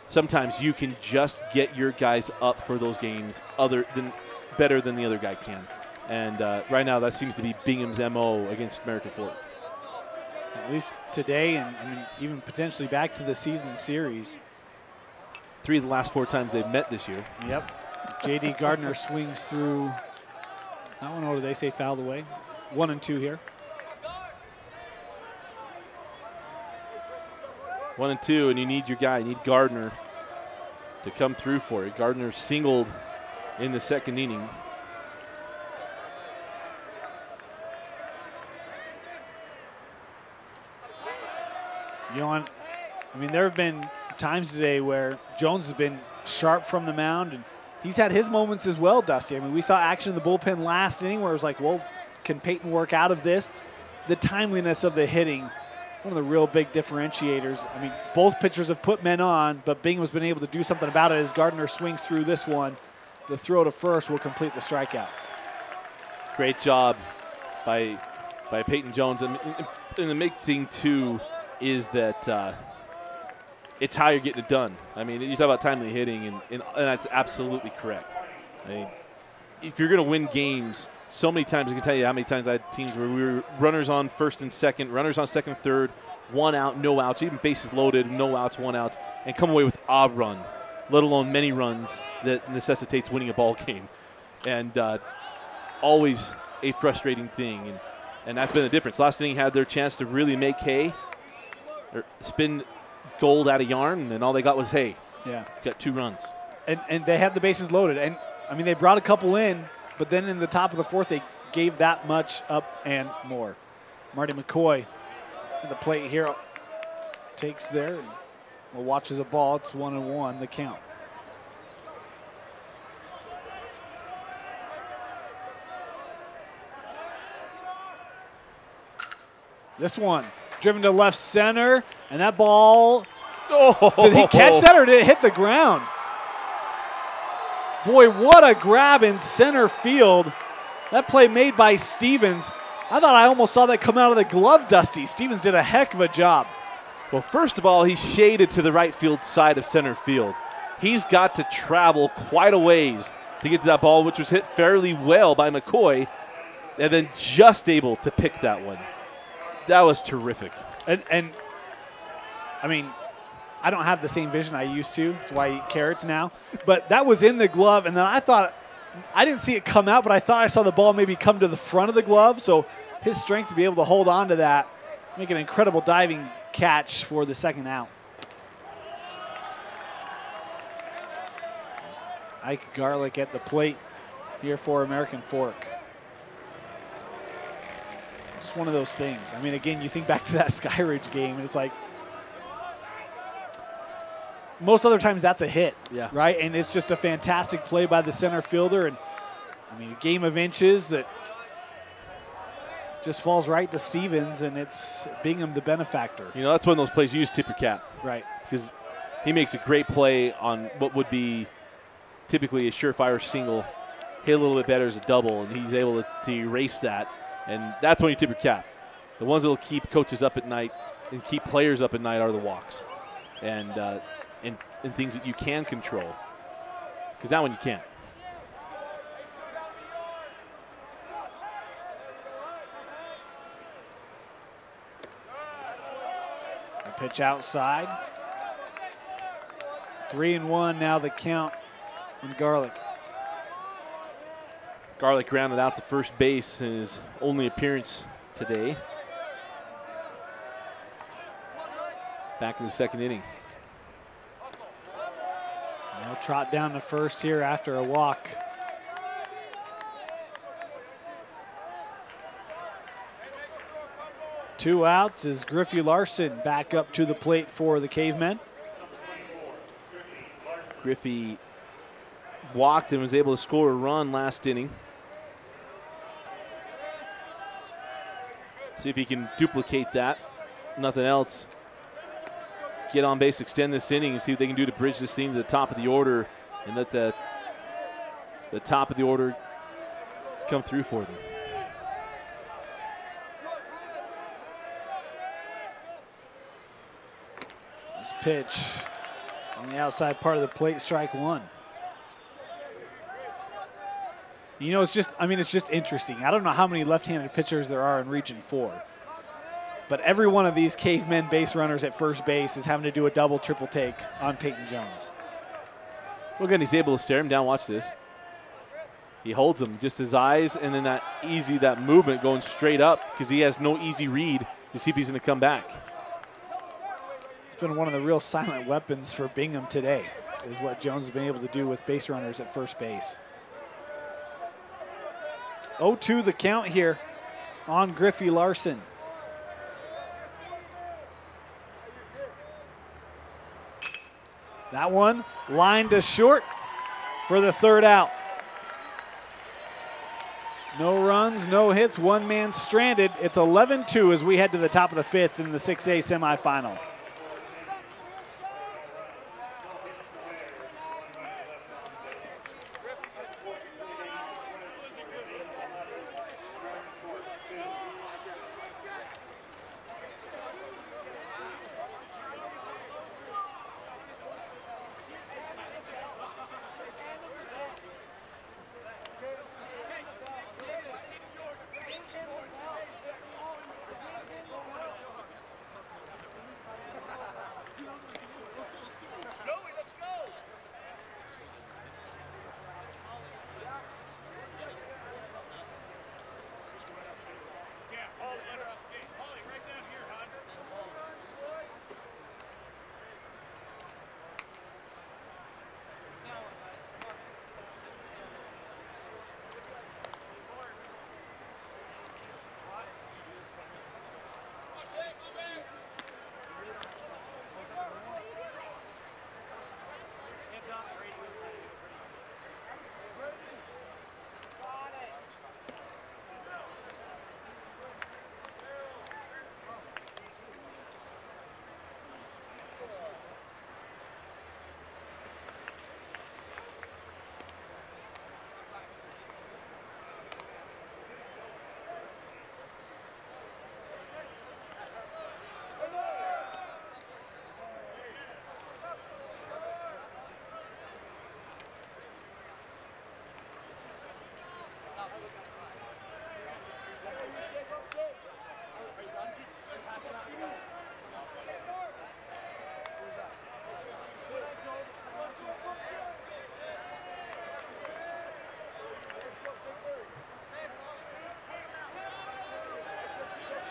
sometimes you can just get your guys up for those games better than the other guy can. And right now that seems to be Bingham's MO against American Fork. At least today, and I mean, even potentially back to the season series. 3 of the last 4 times they've met this year. Yep. J.D. Gardner swings through that one. Or do they say fouled away? 1 and 2 here. 1 and 2, and you need your guy. You need Gardner to come through for it. Gardner singled in the 2nd inning. You know, I mean, there have been times today where Jones has been sharp from the mound, and he's had his moments as well, Dusty. I mean, we saw action in the bullpen last inning where it was like, well, can Peyton work out of this? The timeliness of the hitting, one of the real big differentiators. I mean, both pitchers have put men on, but Bingham's been able to do something about it as Gardner swings through this one. The throw to first will complete the strikeout. Great job by Peyton Jones. And the big thing, too, is that it's how you're getting it done. I mean, you talk about timely hitting, and that's absolutely correct. I mean, if you're going to win games, so many times, I can tell you how many times I had teams where we were runners on first and second, runners on second and third, 1 out, no outs, even bases loaded, no outs, 1 out, and come away with a run, let alone many runs that necessitates winning a ball game. And always a frustrating thing, and that's been the difference. Last inning had their chance to really make hay, or spin gold out of yarn, and all they got was hay. Yeah. Got 2 runs. And they had the bases loaded. And, I mean, they brought a couple in, but then in the top of the fourth, they gave that much up and more. Marty McCoy at the plate here takes there and watches a ball. It's 1-1, the count. This one driven to left center, and that ball, did he catch that or did it hit the ground? Boy, what a grab in center field. That play made by Stevens. I thought I almost saw that come out of the glove, Dusty. Stevens did a heck of a job. Well, first of all, he shaded to the right field side of center field. He's got to travel quite a ways to get to that ball, which was hit fairly well by McCoy, and then just able to pick that one. That was terrific. And I mean, I don't have the same vision I used to. That's why I eat carrots now. But that was in the glove, and then I thought, I didn't see it come out, but I thought I saw the ball maybe come to the front of the glove. So his strength to be able to hold on to that, make an incredible diving catch for the 2nd out. Ike Garlick at the plate here for American Fork. Just one of those things. I mean, again, you think back to that Skyridge game, and it's like, most other times that's a hit, yeah, right? And it's just a fantastic play by the center fielder. And, I mean, a game of inches that just falls right to Stevens, and it's Bingham the benefactor. You know, that's one of those plays you just tip your cap. Right. Because he makes a great play on what would be typically a surefire single, hit a little bit better as a double, and he's able to erase that. And that's when you tip your cap. The ones that will keep coaches up at night and keep players up at night are the walks and things that you can control. Because that one you can't. A pitch outside. 3-1 now the count on Garlick. Garlick grounded out to first base in his only appearance today. Back in the second inning. He'll trot down to first here after a walk. Two outs as Griffey Larson back up to the plate for the Cavemen. Griffey walked and was able to score a run last inning. See if he can duplicate that. Nothing else. Get on base, extend this inning, and see what they can do to bridge this thing to the top of the order and let the top of the order come through for them. This pitch on the outside part of the plate, strike one. You know, it's just interesting. I don't know how many left-handed pitchers there are in Region 4. But every one of these Cavemen base runners at first base is having to do a double, triple take on Peyton Jones. Well, again, he's able to stare him down. Watch this. He holds him, just his eyes, and then that movement going straight up because he has no easy read to see if he's going to come back. It's been one of the real silent weapons for Bingham today, is what Jones has been able to do with base runners at first base. 0-2 the count here on Griffey Larson. That one lined to short for the third out. No runs, no hits, one man stranded. It's 11-2 as we head to the top of the fifth in the 6A semifinal.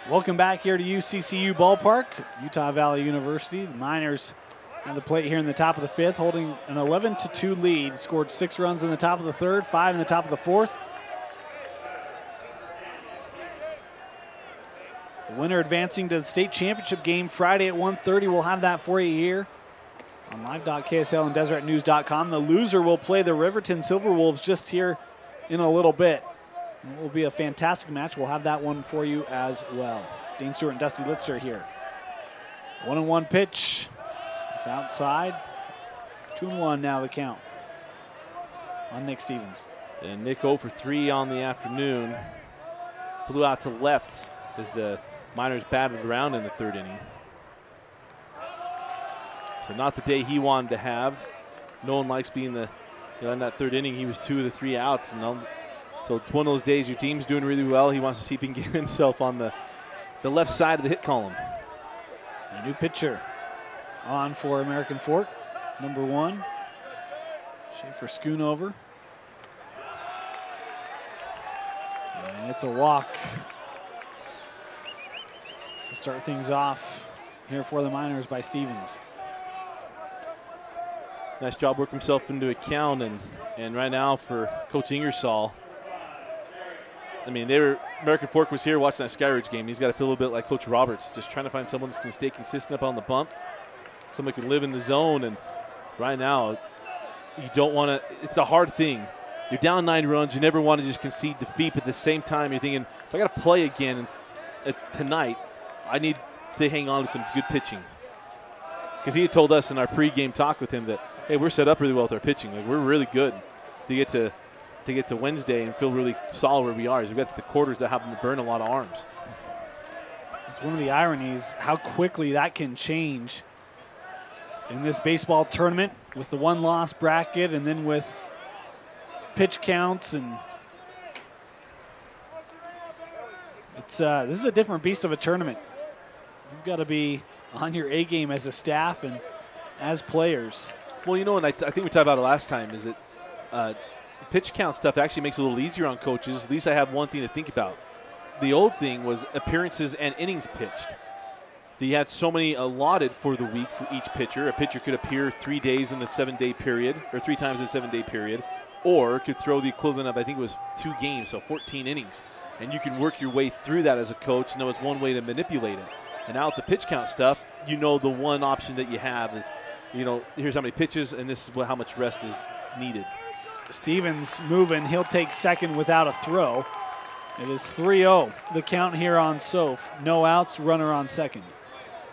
Welcome back here to UCCU Ballpark, Utah Valley University. The Miners on the plate here in the top of the fifth, holding an 11-2 lead. Scored 6 runs in the top of the third, 5 in the top of the fourth. The winner advancing to the state championship game Friday at 1:30. We'll have that for you here on live.ksl and deseretnews.com. The loser will play the Riverton Silverwolves just here in a little bit. It will be a fantastic match. We'll have that one for you as well. Dean Stewart and Dusty Litster here. 1-1 pitch. It's outside. 2-1 now the count on Nick Stevens. And Nick 0 for 3 on the afternoon. Flew out to left as the Miners batted around in the 3rd inning. So not the day he wanted to have. No one likes being the, in that 3rd inning, he was 2 of the 3 outs. And so it's one of those days your team's doing really well. He wants to see if he can get himself on the left side of the hit column. A new pitcher on for American Fork, number 1. Schaefer Schoonover. And it's a walk to start things off here for the Miners by Stevens. Nice job working himself into a count, and right now for Coach Ingersoll, I mean, American Fork was here watching that Skyridge game. He's got to feel a little bit like Coach Roberts, just trying to find someone that's going to stay consistent up on the bump, someone who can live in the zone. And right now, you don't want to – it's a hard thing. You're down 9 runs. You never want to just concede defeat, but at the same time, you're thinking, if I got to play again tonight, I need to hang on to some good pitching. Because he had told us in our pregame talk with him that, hey, we're set up really well with our pitching. Like, we're really good to get to Wednesday and feel really solid where we are. Is we got to the quarters that happen to burn a lot of arms. It's one of the ironies how quickly that can change in this baseball tournament with the 1-loss bracket and then with pitch counts, and it's this is a different beast of a tournament. You've got to be on your A game as a staff and as players. Well, and I think we talked about it last time, is that pitch count stuff actually makes it a little easier on coaches. At least I have one thing to think about. The old thing was appearances and innings pitched. They had so many allotted for the week for each pitcher. A pitcher could appear 3 days in the 7-day period, or 3 times in a 7-day period, or could throw the equivalent of, I think it was 2 games, so 14 innings. And you can work your way through that as a coach, and that was one way to manipulate it. And now with the pitch count stuff, the one option that you have is, here's how many pitches, and this is how much rest is needed. Stevens moving. He'll take second without a throw. It is 3-0. The count here on Soph. No outs, runner on second.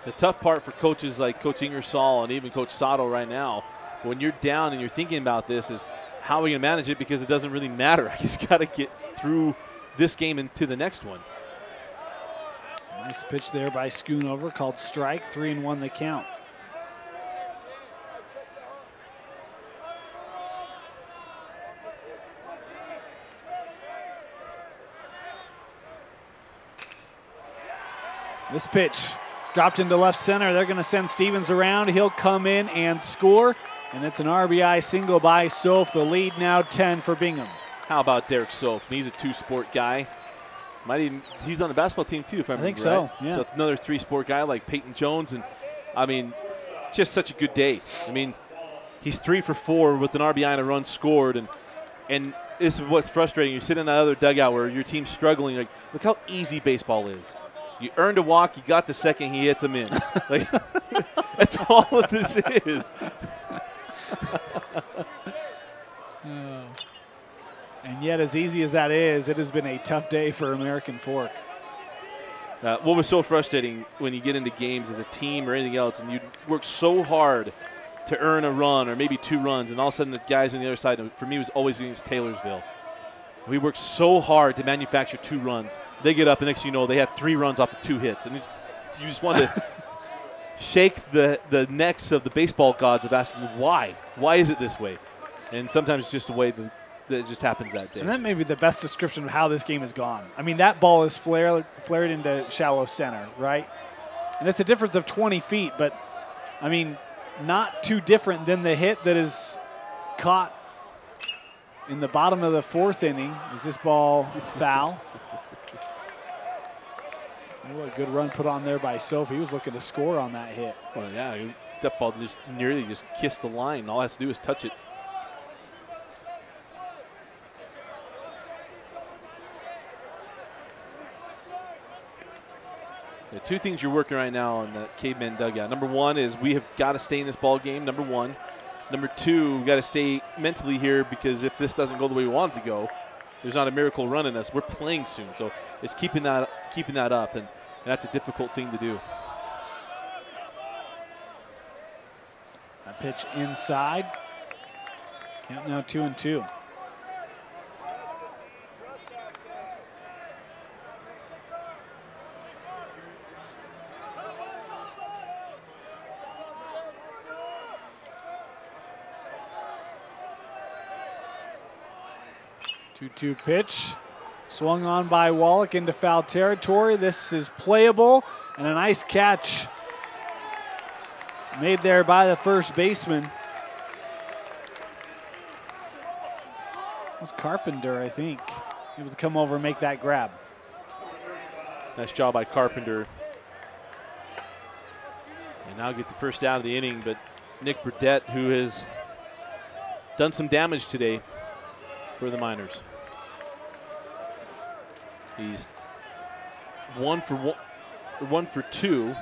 The tough part for coaches like Coach Ingersoll and even Coach Sato right now, when you're down and you're thinking about this, is how are we going to manage it, because it doesn't really matter. I just got to get through this game into the next one. Nice pitch there by Schoonover, called strike. 3-1 the count. This pitch dropped into left center. They're going to send Stevens around. He'll come in and score, and it's an RBI single by Soph. The lead now 10 for Bingham. How about Derek Soph? He's a 2-sport guy. He's on the basketball team too, if I remember think so, right. yeah. So another 3-sport guy like Peyton Jones, and I mean, just such a good day. I mean, he's 3 for 4 with an RBI and a run scored, and this is what's frustrating. You sit in that other dugout where your team's struggling. Like, look how easy baseball is. You earned a walk, you got the second, he hits him in. Like, that's all of this is. And yet, as easy as that is, it has been a tough day for American Fork. What was so frustrating when you get into games as a team or anything else, and you work so hard to earn a run or maybe 2 runs, and all of a sudden the guys on the other side, for me, it was always against Taylorsville. We worked so hard to manufacture 2 runs. They get up, and next thing you know, they have 3 runs off of 2 hits. And you just want to shake the necks of the baseball gods of asking, why? Why is it this way? And sometimes it's just the way that it just happens that day. And that may be the best description of how this game has gone. I mean, that ball is flared into shallow center, right? And it's a difference of 20 feet, but, I mean, not too different than the hit that is caught in the bottom of the 4th inning. Is this ball foul? What a good run put on there by Sophie. He was looking to score on that hit. Well, yeah, that ball just nearly just kissed the line. All it has to do is touch it. The 2 things you're working right now on the Caveman dugout. Number 1 is we have got to stay in this ball game, number 1. Number 2, we've got to stay mentally here, because if this doesn't go the way we want it to go, there's not a miracle run in us. We're playing soon, so it's keeping that up, and that's a difficult thing to do. A pitch inside. Count now 2-2. Two pitch, swung on by Wallach into foul territory. This is playable, and a nice catch made there by the first baseman. It was Carpenter, I think, able to come over and make that grab. Nice job by Carpenter. And now get the first out of the inning, but Nick Burdett, who has done some damage today for the Miners. He's 1 for 2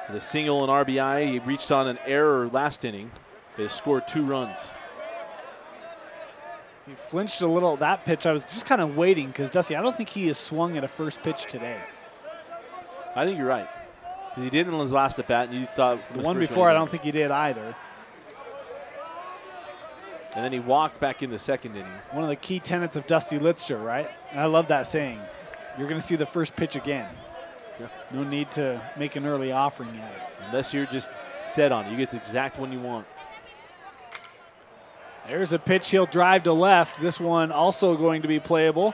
with a single and RBI. He reached on an error last inning. They scored 2 runs. He flinched a little at that pitch. I was just kind of waiting because, Dusty, I don't think he has swung at a first pitch today. I think you're right. Because he did in his last at bat, and you thought the one before, I don't think he did either. And then he walked back in the second inning. One of the key tenets of Dusty Litster, right? And I love that saying. You're going to see the first pitch again. Yeah. No need to make an early offering at it. Unless you're just set on it. You get the exact one you want. There's a pitch he'll drive to left. This one also going to be playable.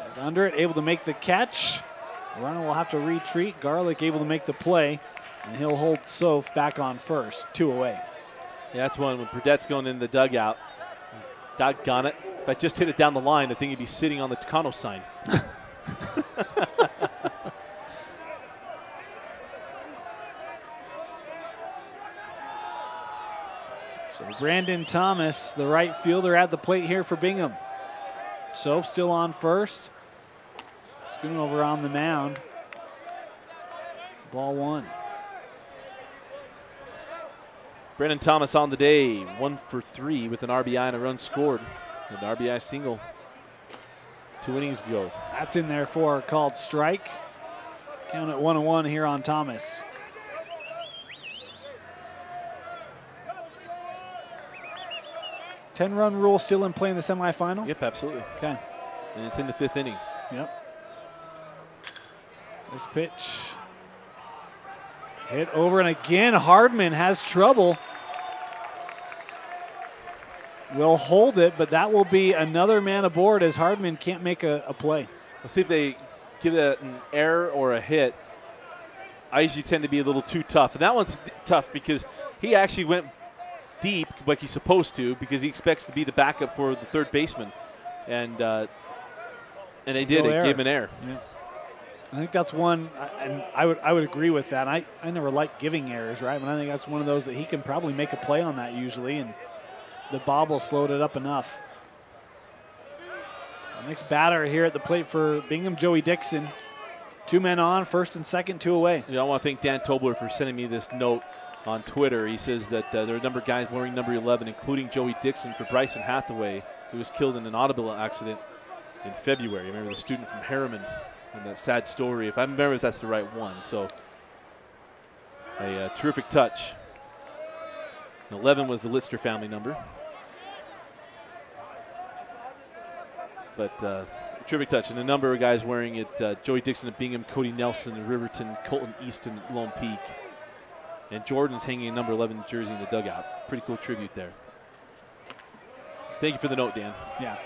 He's under it, able to make the catch. The runner will have to retreat. Garlick able to make the play, and he'll hold Soph back on first, 2 away. Yeah, that's one when Burdett's going in the dugout. Doggone it. If I just hit it down the line, I think he'd be sitting on the Tacano sign. So Brandon Thomas, the right fielder, at the plate here for Bingham. Soph still on first. Schoonover on the mound. Ball 1. Brandon Thomas on the day, 1 for 3 with an RBI and a run scored. An RBI single 2 innings ago. That's in there for a called strike. Count at 1-1 here on Thomas. Ten-run rule still in play in the semifinal? Yep, absolutely. Okay. And it's in the 5th inning. Yep. This pitch hit over, and again Hardman has trouble. Will hold it, but that will be another man aboard as Hardman can't make a play. Let's see if they give that an error or a hit. I usually tend to be a little too tough. And that one's tough because he actually went deep like he's supposed to because he expects to be the backup for the third baseman. And they did. It gave him an error. Yeah. I think that's one, and I would agree with that. I never like giving errors, right? But I think that's one of those that he can probably make a play on that usually, and the bobble slowed it up enough. The next batter here at the plate for Bingham, Joey Dixon. 2 men on, first and second, 2 away. I want to thank Dan Tobler for sending me this note on Twitter. He says that there are a number of guys wearing number 11, including Joey Dixon for Bryson Hathaway, who was killed in an automobile accident in February. Remember the student from Harriman and that sad story. If I remember if that's the right one. So a terrific touch. 11 was the Litster family number. But terrific touch. And a number of guys wearing it. Joey Dixon at Bingham, Cody Nelson at Riverton, Colton Easton at Lone Peak. And Jordan's hanging a number 11 jersey in the dugout. Pretty cool tribute there. Thank you for the note, Dan. Yeah,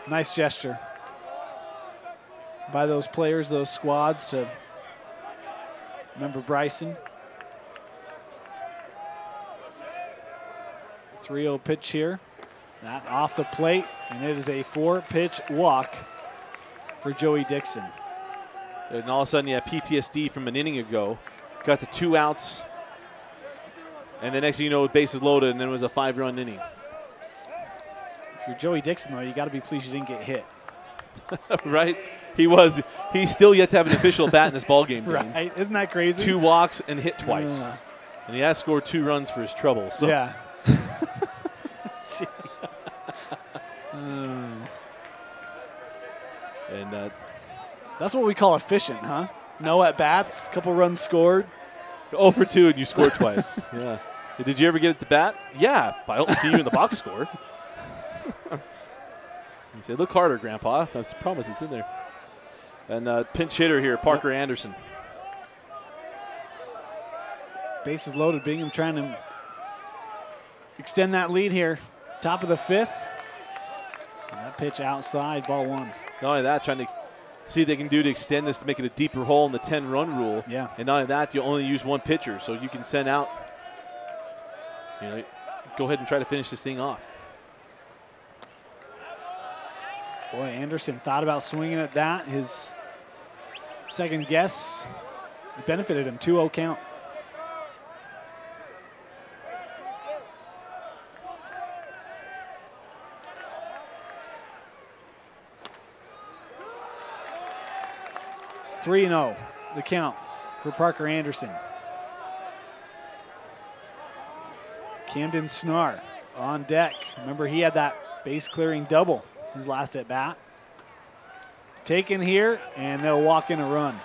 nice gesture by those players, those squads to remember Bryson. 3-0 pitch here. That off the plate, and it is a 4-pitch walk for Joey Dixon. And all of a sudden, yeah, PTSD from an inning ago. Got the 2 outs, and the next thing you know, bases loaded, and then it was a 5-run inning. If you're Joey Dixon, though, you got to be pleased you didn't get hit. Right? He's still yet to have an official bat in this ball game. Right? Isn't that crazy? 2 walks and hit twice. And he has scored 2 runs for his trouble. So. Yeah. And that's what we call efficient, huh? No at-bats, couple runs scored. 0 for 2 and you scored twice. Yeah. Did you ever get at the bat? Yeah, but I don't see you in the box score. You say, look harder, Grandpa. I promise it's in there. And pinch hitter here, Parker Anderson. Bases loaded. Bingham trying to extend that lead here. Top of the 5th. And that pitch outside, ball 1. Not only that, trying to see what they can do to extend this to make it a deeper hole in the 10-run rule. Yeah. And not only that, you only use 1 pitcher, so you can send out, go ahead and try to finish this thing off. Boy, Anderson thought about swinging at that. His second guess benefited him. 2-0 count. Three 3-0, the count for Parker Anderson. Camden Snar on deck. Remember, he had that base clearing double his last at bat. Taken here, and they'll walk in a run.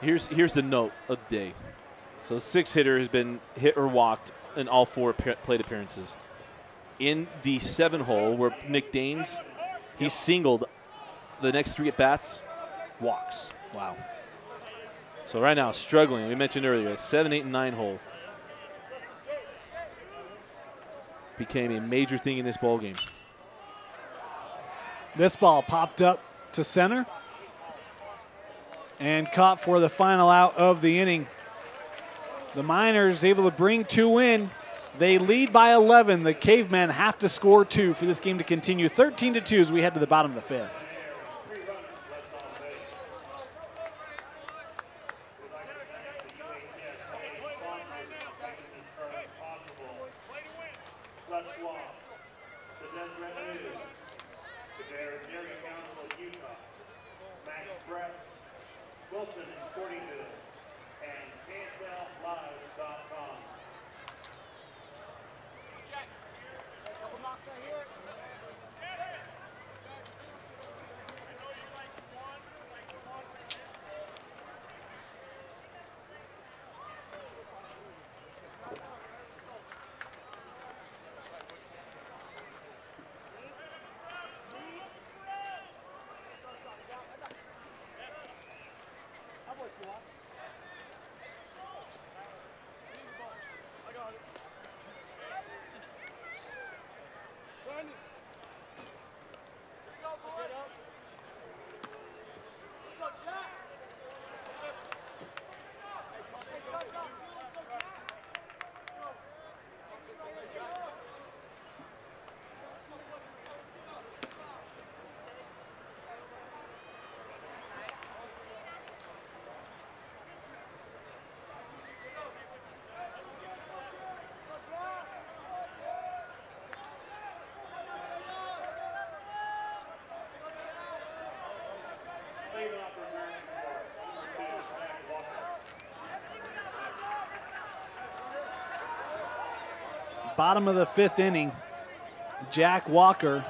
Here's the note of the day. So 6 hitter has been hit or walked in all 4 plate appearances. In the 7 hole where Nick Daines, he singled the next 3 at bats, walks. Wow. So right now, struggling. We mentioned earlier, 7, 8, and 9 hole became a major thing in this ball game. This ball popped up to center and caught for the final out of the inning. The Miners able to bring 2 in. They lead by 11. The Cavemen have to score 2 for this game to continue. 13-2 as we head to the bottom of the 5th. Bottom of the 5th inning, Jack Walker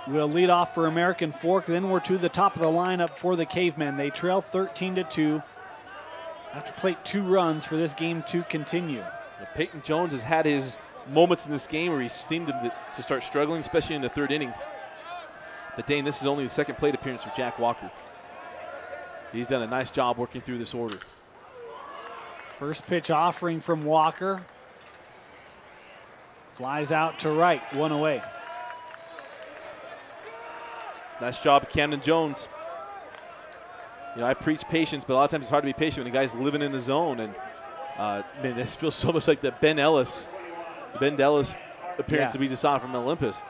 will lead off for American Fork. Then we're to the top of the lineup for the Cavemen. They trail 13-2. Have to plate 2 runs for this game to continue. Peyton Jones has had his moments in this game where he seemed to start struggling, especially in the 3rd inning. But Dane, this is only the 2nd plate appearance for Jack Walker. He's done a nice job working through this order. First pitch offering from Walker. Flies out to right, 1 away. Nice job of Camden Jones. I preach patience, but a lot of times it's hard to be patient when the guy's living in the zone. And, man, this feels so much like the Ben Dallas appearance that we just saw from Olympus.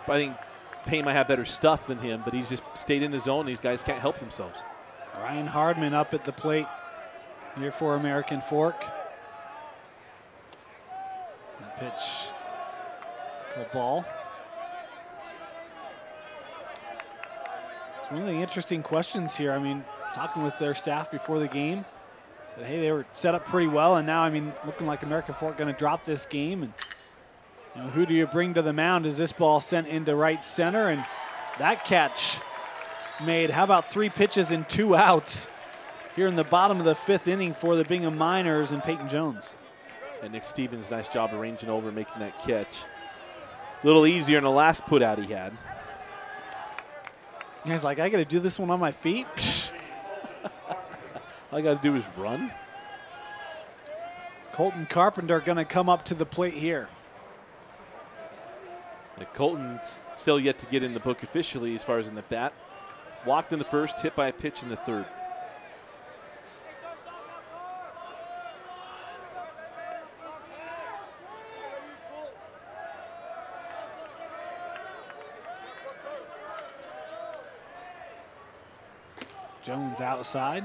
But I think Payne might have better stuff than him, but he's just stayed in the zone. These guys can't help themselves. Ryan Hardman up at the plate here for American Fork. That pitch. Ball. It's one of the interesting questions here. I mean, talking with their staff before the game, said, hey, they were set up pretty well, and now, I mean, looking like American Fork going to drop this game. And You know, who do you bring to the mound as this ball sent into right center? And that catch made. How about 3 pitches and 2 outs here in the bottom of the 5th inning for the Bingham Miners and Peyton Jones. And Nick Stevens, nice job arranging over, making that catch. A little easier in the last put out he had. He's like, I got to do this one on my feet? Psh. All I got to do is run. Is Colton Carpenter going to come up to the plate here? And Colton's still yet to get in the book officially as far as in the bat. Walked in the first, hit by a pitch in the third. Jones outside.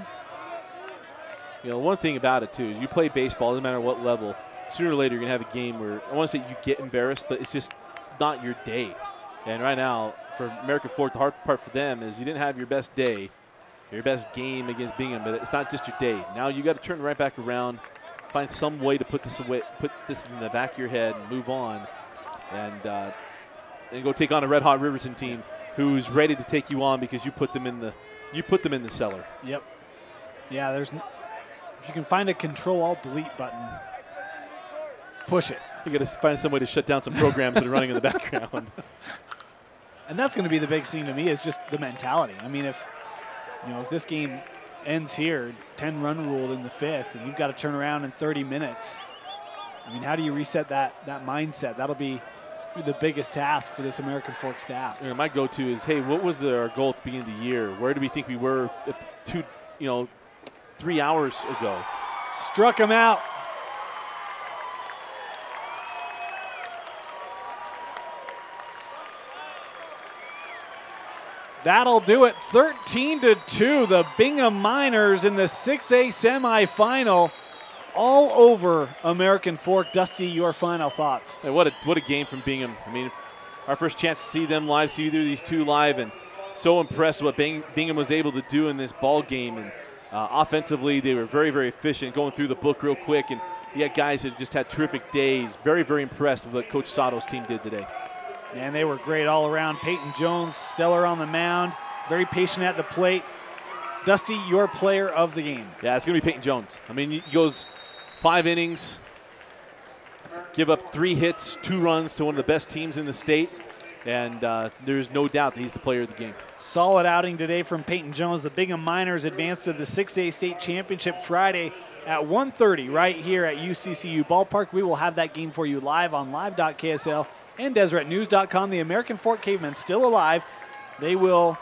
You know, one thing about it, too, is you play baseball, doesn't matter what level, sooner or later you're going to have a game where, I want to say you get embarrassed, but it's just not your day. And right now, for American Fork, the hard part for them is you didn't have your best day, your best game against Bingham, but it's not just your day. Now you got to turn right back around, find some way to put this away, put this in the back of your head and move on, and go take on a red-hot Riverton team who's ready to take you on because you put them in the cellar. Yep. Yeah, if you can find a Control-Alt-Delete button, push it. You got to find some way to shut down some programs that are running in the background. And that's going to be the big thing to me is just the mentality. I mean, if this game ends here, 10-run ruled in the 5th, and you've got to turn around in 30 minutes, I mean, how do you reset that mindset? That'll be the biggest task for this American Fork staff. You know, my go-to is, hey, what was our goal at the beginning of the year? Where do we think we were 3 hours ago? Struck him out. That'll do it. 13-2. The Bingham Miners in the 6A semifinal. All over American Fork. Dusty, your final thoughts. Hey, what a game from Bingham. I mean, our first chance to see them live, see these two live, and so impressed with what Bingham was able to do in this ball game. And offensively, they were very, very efficient, going through the book real quick. And you had guys that just had terrific days. Very, very impressed with what Coach Sato's team did today. Man, they were great all around. Peyton Jones, stellar on the mound, very patient at the plate. Dusty, your player of the game. Yeah, it's going to be Peyton Jones. I mean, he goes 5 innings, give up 3 hits, 2 runs to one of the best teams in the state, and there's no doubt that he's the player of the game. Solid outing today from Peyton Jones. The Bingham Miners advance to the 6A state championship Friday at 1:30 right here at UCCU Ballpark. We will have that game for you live on live.ksl and DeseretNews.com. The American Fork Cavemen still alive. They will